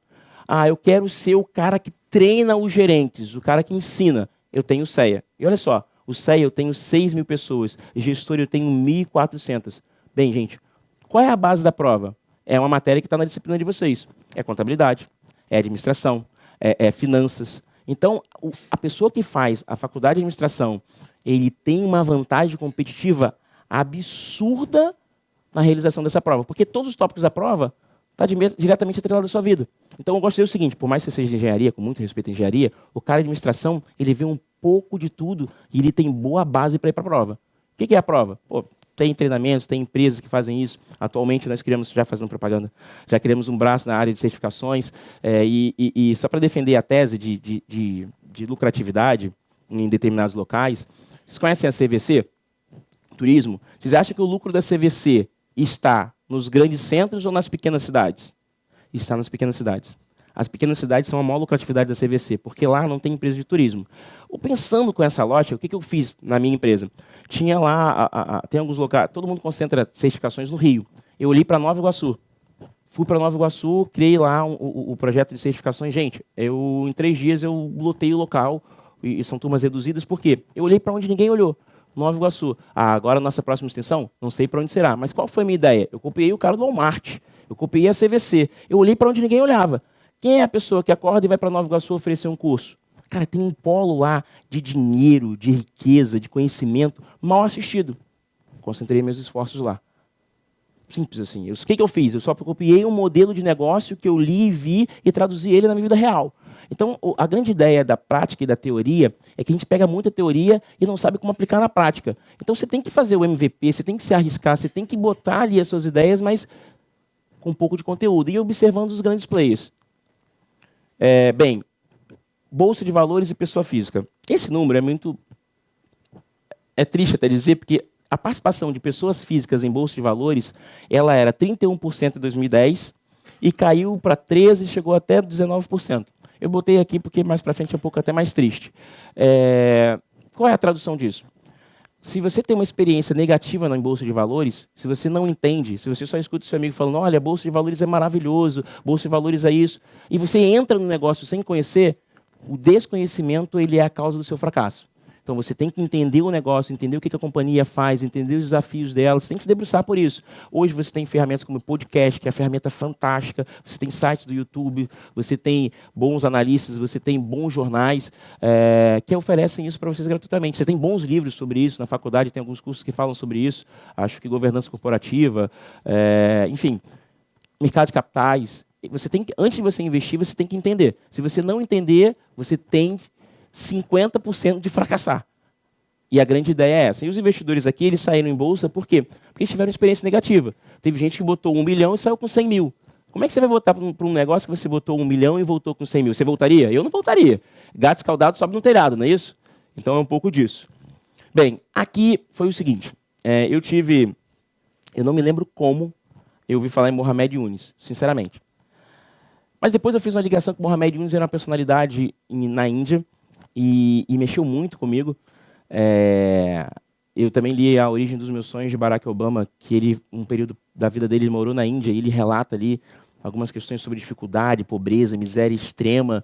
Speaker 1: Eu quero ser o cara que treina os gerentes, o cara que ensina. Eu tenho o CEA. E olha só, o CEA eu tenho 6 mil pessoas, gestor eu tenho 1.400. Bem, gente, qual é a base da prova? É uma matéria que está na disciplina de vocês. É contabilidade, é administração, é finanças. Então, a pessoa que faz a faculdade de administração, ele tem uma vantagem competitiva absurda na realização dessa prova, porque todos os tópicos da prova estão diretamente atrelados à sua vida. Então, eu gosto de dizer o seguinte, por mais que você seja de engenharia, com muito respeito à engenharia, o cara de administração, ele vê um pouco de tudo e ele tem boa base para ir para a prova. O que é a prova? Pô, tem treinamentos, tem empresas que fazem isso. Atualmente, nós criamos, já fazendo propaganda, já criamos um braço na área de certificações, e só para defender a tese de lucratividade em determinados locais, vocês conhecem a CVC? Turismo? Vocês acham que o lucro da CVC está nos grandes centros ou nas pequenas cidades? Está nas pequenas cidades. As pequenas cidades são a maior lucratividade da CVC, porque lá não tem empresa de turismo. Pensando com essa lógica, o que eu fiz na minha empresa? Tinha lá, tem alguns locais, todo mundo concentra certificações no Rio. Eu olhei para Nova Iguaçu. Fui para Nova Iguaçu, criei lá o projeto de certificações. Gente, em 3 dias eu lotei o local, e são turmas reduzidas, por quê? Eu olhei para onde ninguém olhou. Nova Iguaçu. Agora a nossa próxima extensão, não sei para onde será, mas qual foi a minha ideia? Eu copiei o cara do Walmart, eu copiei a CVC, eu olhei para onde ninguém olhava. Quem é a pessoa que acorda e vai para Nova Iguaçu oferecer um curso? Cara, tem um polo lá de dinheiro, de riqueza, de conhecimento, mal assistido. Concentrei meus esforços lá. Simples assim. O que eu fiz? Eu só copiei um modelo de negócio que eu li, vi e traduzi ele na minha vida real. Então, a grande ideia da prática e da teoria é que a gente pega muita teoria e não sabe como aplicar na prática. Então, você tem que fazer o MVP, você tem que se arriscar, você tem que botar ali as suas ideias, mas com um pouco de conteúdo. E observando os grandes players. Bem, Bolsa de Valores e pessoa física. Esse número é muito... É triste até dizer, porque a participação de pessoas físicas em Bolsa de Valores, ela era 31% em 2010 e caiu para 13% e chegou até 19%. Eu botei aqui porque mais para frente é um pouco até mais triste. Qual é a tradução disso? Se você tem uma experiência negativa na Bolsa de Valores, se você não entende, se você só escuta o seu amigo falando, olha, Bolsa de Valores é maravilhoso, Bolsa de Valores é isso, e você entra no negócio sem conhecer, o desconhecimento ele é a causa do seu fracasso. Então, você tem que entender o negócio, entender o que a companhia faz, entender os desafios dela, você tem que se debruçar por isso. Hoje você tem ferramentas como o podcast, que é uma ferramenta fantástica, você tem sites do YouTube, você tem bons analistas, você tem bons jornais que oferecem isso para vocês gratuitamente. Você tem bons livros sobre isso, na faculdade tem alguns cursos que falam sobre isso, acho que governança corporativa, enfim, mercado de capitais. Você tem que, antes de você investir, você tem que entender. Se você não entender, você tem 50% de fracassar. E a grande ideia é essa. E os investidores aqui, eles saíram em bolsa por quê? Porque eles tiveram experiência negativa. Teve gente que botou 1 milhão e saiu com 100 mil. Como é que você vai voltar para um negócio que você botou 1 milhão e voltou com 100 mil? Você voltaria? Eu não voltaria. Gato escaldado sobe no telhado, não é isso? Então é um pouco disso. Bem, aqui foi o seguinte. Eu não me lembro como eu ouvi falar em Mohamed Yunus, sinceramente. Mas depois eu fiz uma ligação com o Mohamed Yunus, era uma personalidade na Índia, e mexeu muito comigo. Eu também li A Origem dos Meus Sonhos, de Barack Obama, que ele, um período da vida dele, ele morou na Índia, e ele relata ali algumas questões sobre dificuldade, pobreza, miséria extrema.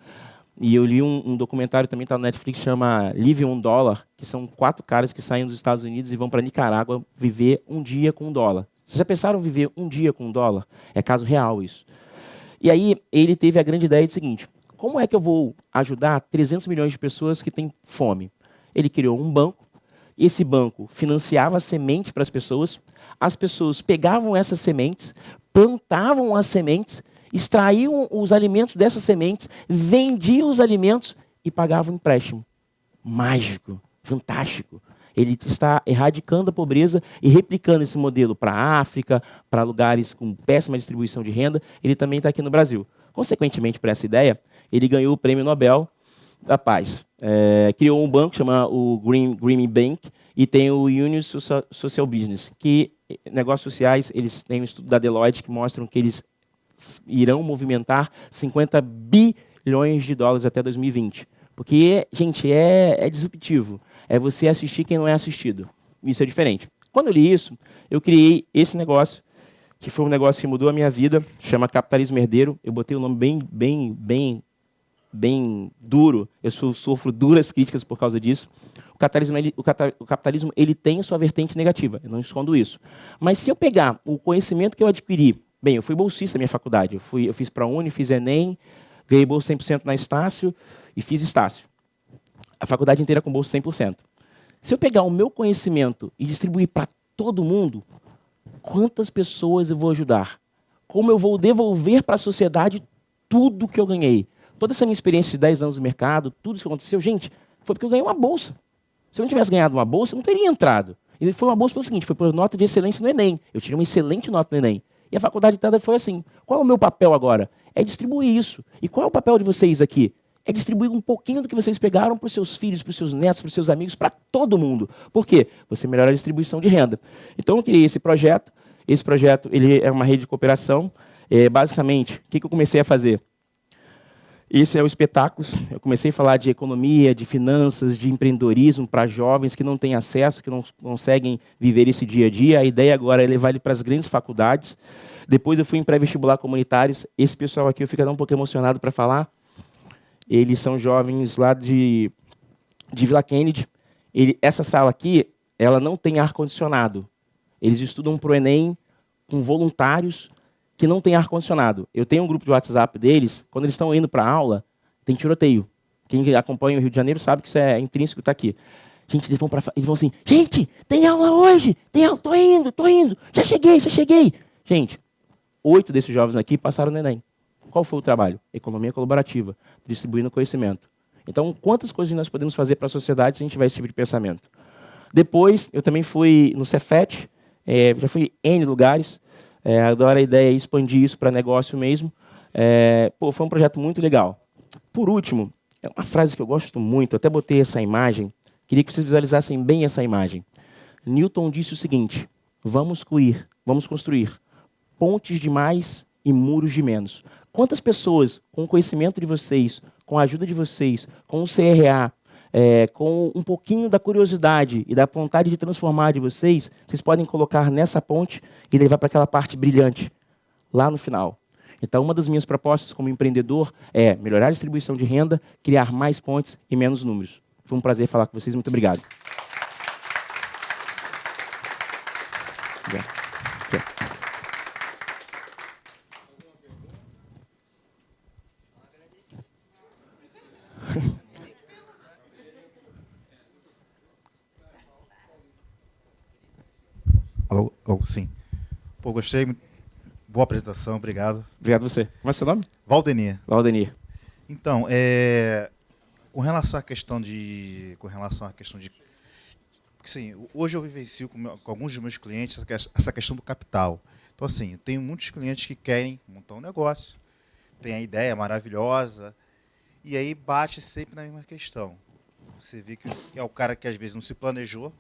Speaker 1: E eu li um documentário, também está no Netflix, chama Live on Dollar, que são 4 caras que saem dos Estados Unidos e vão para Nicarágua viver um dia com $1. Vocês já pensaram em viver um dia com $1? É caso real isso. E aí ele teve a grande ideia do seguinte: como é que eu vou ajudar 300 milhões de pessoas que têm fome? Ele criou um banco, esse banco financiava semente para as pessoas pegavam essas sementes, plantavam as sementes, extraíam os alimentos dessas sementes, vendiam os alimentos e pagavam empréstimo. Mágico, fantástico. Ele está erradicando a pobreza e replicando esse modelo para a África, para lugares com péssima distribuição de renda. Ele também está aqui no Brasil. Consequentemente, por essa ideia, ele ganhou o Prêmio Nobel da Paz. Criou um banco, chama o Green Bank, e tem o Union Social Business, que negócios sociais, eles têm um estudo da Deloitte que mostram que eles irão movimentar 50 bilhões de dólares até 2020. Porque, gente, é disruptivo. É você assistir quem não é assistido. Isso é diferente. Quando eu li isso, eu criei esse negócio, que foi um negócio que mudou a minha vida, chama Capitalismo Herdeiro. Eu botei o nome bem duro. Eu sofro duras críticas por causa disso. O capitalismo ele tem sua vertente negativa, eu não escondo isso. Mas se eu pegar o conhecimento que eu adquiri Bem, eu fui bolsista da minha faculdade. Eu fiz ProUni, fiz Enem, ganhei bolsa 100% na Estácio e fiz Estácio. A faculdade inteira com bolsa 100%. Se eu pegar o meu conhecimento e distribuir para todo mundo, quantas pessoas eu vou ajudar? Como eu vou devolver para a sociedade tudo que eu ganhei? Toda essa minha experiência de 10 anos no mercado, tudo isso que aconteceu, gente, foi porque eu ganhei uma bolsa. Se eu não tivesse ganhado uma bolsa, eu não teria entrado. E foi uma bolsa pelo seguinte, foi por nota de excelência no Enem. Eu tirei uma excelente nota no Enem. E a faculdade toda foi assim. Qual é o meu papel agora? É distribuir isso. E qual é o papel de vocês aqui? É distribuir um pouquinho do que vocês pegaram para os seus filhos, para os seus netos, para os seus amigos, para todo mundo. Por quê? Você melhora a distribuição de renda. Então, eu criei esse projeto. Esse projeto ele é uma rede de cooperação. Basicamente, o que eu comecei a fazer? Esse é o Espetáculos. Eu comecei a falar de economia, de finanças, de empreendedorismo para jovens que não têm acesso, que não conseguem viver esse dia a dia. A ideia agora é levar ele para as grandes faculdades. Depois eu fui em pré-vestibular comunitários. Esse pessoal aqui eu fico até um pouco emocionado para falar. Eles são jovens lá de Vila Kennedy. Essa sala aqui, ela não tem ar-condicionado. Eles estudam para o Enem com voluntários que não têm ar-condicionado. Eu tenho um grupo de WhatsApp deles, quando eles estão indo para a aula, tem tiroteio. Quem acompanha o Rio de Janeiro sabe que isso é intrínseco, está aqui. Gente, eles vão assim, gente, tem aula hoje, tô indo, já cheguei. Gente, 8 desses jovens aqui passaram no Enem. Qual foi o trabalho? Economia colaborativa, distribuindo conhecimento. Então, quantas coisas nós podemos fazer para a sociedade se a gente tiver esse tipo de pensamento? Depois, eu também fui no Cefet, já fui em N lugares. Agora a ideia é expandir isso para negócio mesmo. Foi um projeto muito legal. Por último, é uma frase que eu gosto muito, eu até botei essa imagem, queria que vocês visualizassem bem essa imagem. Newton disse o seguinte, vamos construir pontes de mais e muros de menos. Quantas pessoas, com o conhecimento de vocês, com a ajuda de vocês, com o CRA, com um pouquinho da curiosidade e da vontade de transformar de vocês podem colocar nessa ponte e levar para aquela parte brilhante, lá no final. Então, uma das minhas propostas como empreendedor é melhorar a distribuição de renda, criar mais pontes e menos números. Foi um prazer falar com vocês. Muito obrigado.
Speaker 4: Alô, sim. Pô, gostei. Boa apresentação, obrigado.
Speaker 1: Obrigado a você. Como é seu nome?
Speaker 4: Valdenir.
Speaker 1: Valdenir.
Speaker 4: Então, com relação à questão de... Sim, hoje eu vivencio com alguns dos meus clientes essa questão do capital. Então, assim, eu tenho muitos clientes que querem montar um negócio, tem a ideia maravilhosa, e aí bate sempre na mesma questão. Você vê que é o cara que às vezes não se planejou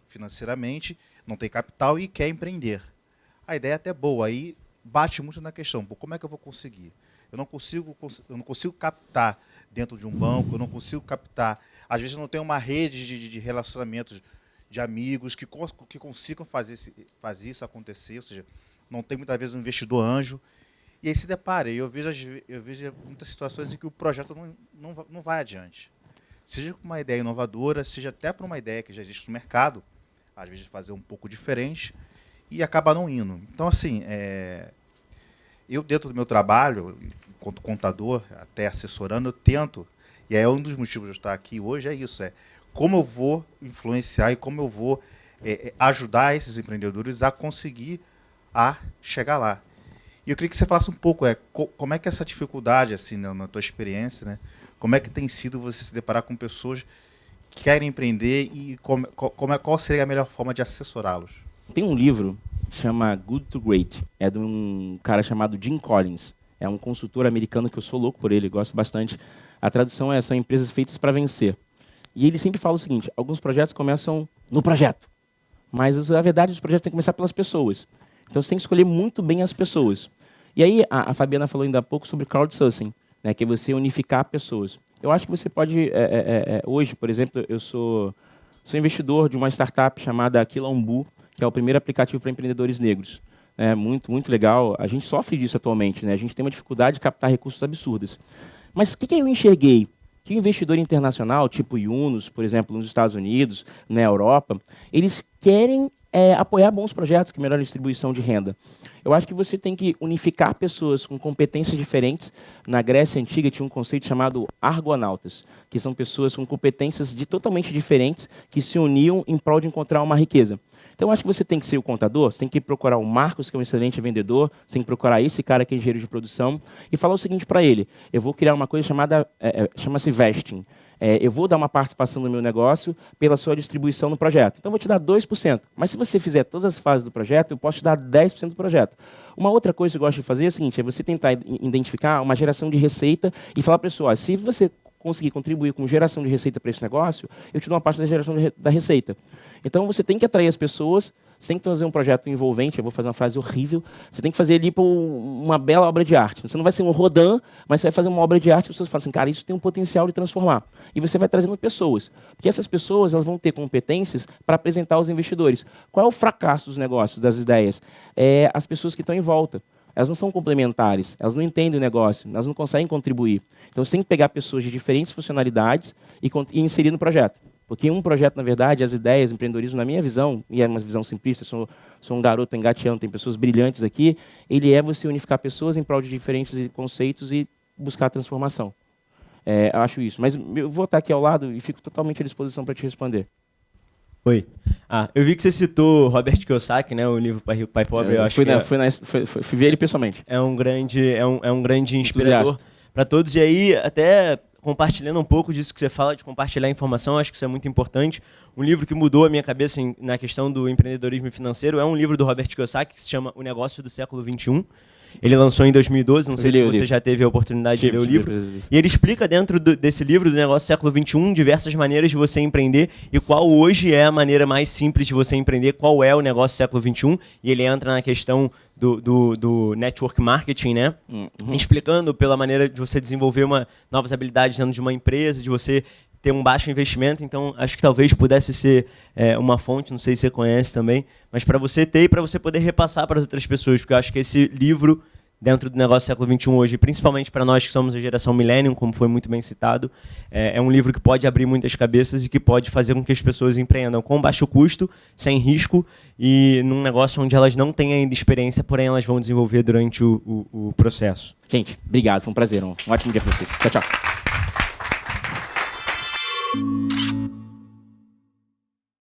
Speaker 4: financeiramente, não tem capital e quer empreender. A ideia é até boa, aí bate muito na questão, pô, como é que eu vou conseguir? Eu não consigo captar dentro de um banco, eu não consigo captar, às vezes eu não tenho uma rede de relacionamentos de amigos que consigam fazer isso acontecer, ou seja, não tem muitas vezes um investidor anjo, e aí se depara, eu vejo muitas situações em que o projeto não vai adiante. Seja com uma ideia inovadora, seja até para uma ideia que já existe no mercado, às vezes fazer um pouco diferente, e acaba não indo. Então, assim, eu dentro do meu trabalho, enquanto contador, até assessorando, eu tento, e é um dos motivos de eu estar aqui hoje, é isso, como eu vou influenciar e como eu vou ajudar esses empreendedores a conseguir chegar lá. E eu queria que você falasse um pouco, como é que essa dificuldade, assim, na tua experiência, né, como é que tem sido você se deparar com pessoas que querem empreender e qual seria a melhor forma de assessorá-los?
Speaker 1: Tem um livro que chama Good to Great, é de um cara chamado Jim Collins, é um consultor americano que eu sou louco por ele, gosto bastante. A tradução são empresas feitas para vencer. E ele sempre fala o seguinte, alguns projetos começam no projeto, mas na verdade os projetos têm que começar pelas pessoas. Então você tem que escolher muito bem as pessoas. E aí a Fabiana falou ainda há pouco sobre crowdsourcing, né, que é você unificar pessoas. Eu acho que você pode, hoje, por exemplo, eu sou investidor de uma startup chamada Quilombo, que é o primeiro aplicativo para empreendedores negros. Muito, muito legal. A gente sofre disso atualmente, né? A gente tem uma dificuldade de captar recursos absurdos. Mas o que eu enxerguei? Que o investidor internacional, tipo Yunus, por exemplo, nos Estados Unidos, na Europa, eles querem apoiar bons projetos que melhoram a distribuição de renda. Eu acho que você tem que unificar pessoas com competências diferentes. Na Grécia Antiga tinha um conceito chamado argonautas, que são pessoas com competências totalmente diferentes que se uniam em prol de encontrar uma riqueza. Então, eu acho que você tem que ser o contador, você tem que procurar o Marcos, que é um excelente vendedor, você tem que procurar esse cara que é engenheiro de produção, e falar o seguinte para ele: eu vou criar uma coisa chama-se vesting. Eu vou dar uma participação no meu negócio pela sua distribuição no projeto. Então, eu vou te dar 2%. Mas se você fizer todas as fases do projeto, eu posso te dar 10% do projeto. Uma outra coisa que eu gosto de fazer é o seguinte: é você tentar identificar uma geração de receita e falar para a pessoa, se você conseguir contribuir com geração de receita para esse negócio, eu te dou uma parte da geração da receita. Então, você tem que atrair as pessoas, você tem que fazer um projeto envolvente, eu vou fazer uma frase horrível, você tem que fazer ali uma bela obra de arte. Você não vai ser um Rodin, mas você vai fazer uma obra de arte e as pessoas falam assim, cara, isso tem um potencial de transformar. E você vai trazendo pessoas, porque essas pessoas elas vão ter competências para apresentar aos investidores. Qual é o fracasso dos negócios, das ideias? As pessoas que estão em volta. Elas não são complementares, elas não entendem o negócio, elas não conseguem contribuir. Então, você tem que pegar pessoas de diferentes funcionalidades e inserir no projeto. Porque um projeto, na verdade, as ideias, o empreendedorismo, na minha visão, e é uma visão simplista, sou um garoto engateando, tem pessoas brilhantes aqui, ele é você unificar pessoas em prol de diferentes conceitos e buscar a transformação. Eu acho isso. Mas eu vou estar aqui ao lado e fico totalmente à disposição para te responder.
Speaker 5: Oi. Eu vi que você citou Robert Kiyosaki, né, o livro Pai Rico, Pai Pobre. Eu acho
Speaker 1: fui ver ele pessoalmente.
Speaker 5: É um grande inspirador para todos. E aí, até compartilhando um pouco disso que você fala, de compartilhar informação, acho que isso é muito importante. Um livro que mudou a minha cabeça na questão do empreendedorismo financeiro é um livro do Robert Kiyosaki que se chama O Negócio do Século XXI. Ele lançou em 2012, não sei se você já teve a oportunidade de ler o livro. E ele explica dentro desse livro do Negócio do Século XXI diversas maneiras de você empreender e qual hoje é a maneira mais simples de você empreender, qual é o negócio do século XXI. E ele entra na questão do network marketing, né? Explicando pela maneira de você desenvolver novas habilidades dentro de uma empresa, de você ter um baixo investimento. Então, acho que talvez pudesse ser uma fonte, não sei se você conhece também, mas para você ter e para você poder repassar para as outras pessoas, porque eu acho que esse livro, dentro do negócio do século XXI hoje, principalmente para nós que somos a geração Millennium, como foi muito bem citado, é um livro que pode abrir muitas cabeças e que pode fazer com que as pessoas empreendam com baixo custo, sem risco, e num negócio onde elas não têm ainda experiência, porém elas vão desenvolver durante o processo.
Speaker 1: Gente, obrigado, foi um prazer. Um ótimo dia para vocês. Tchau, tchau.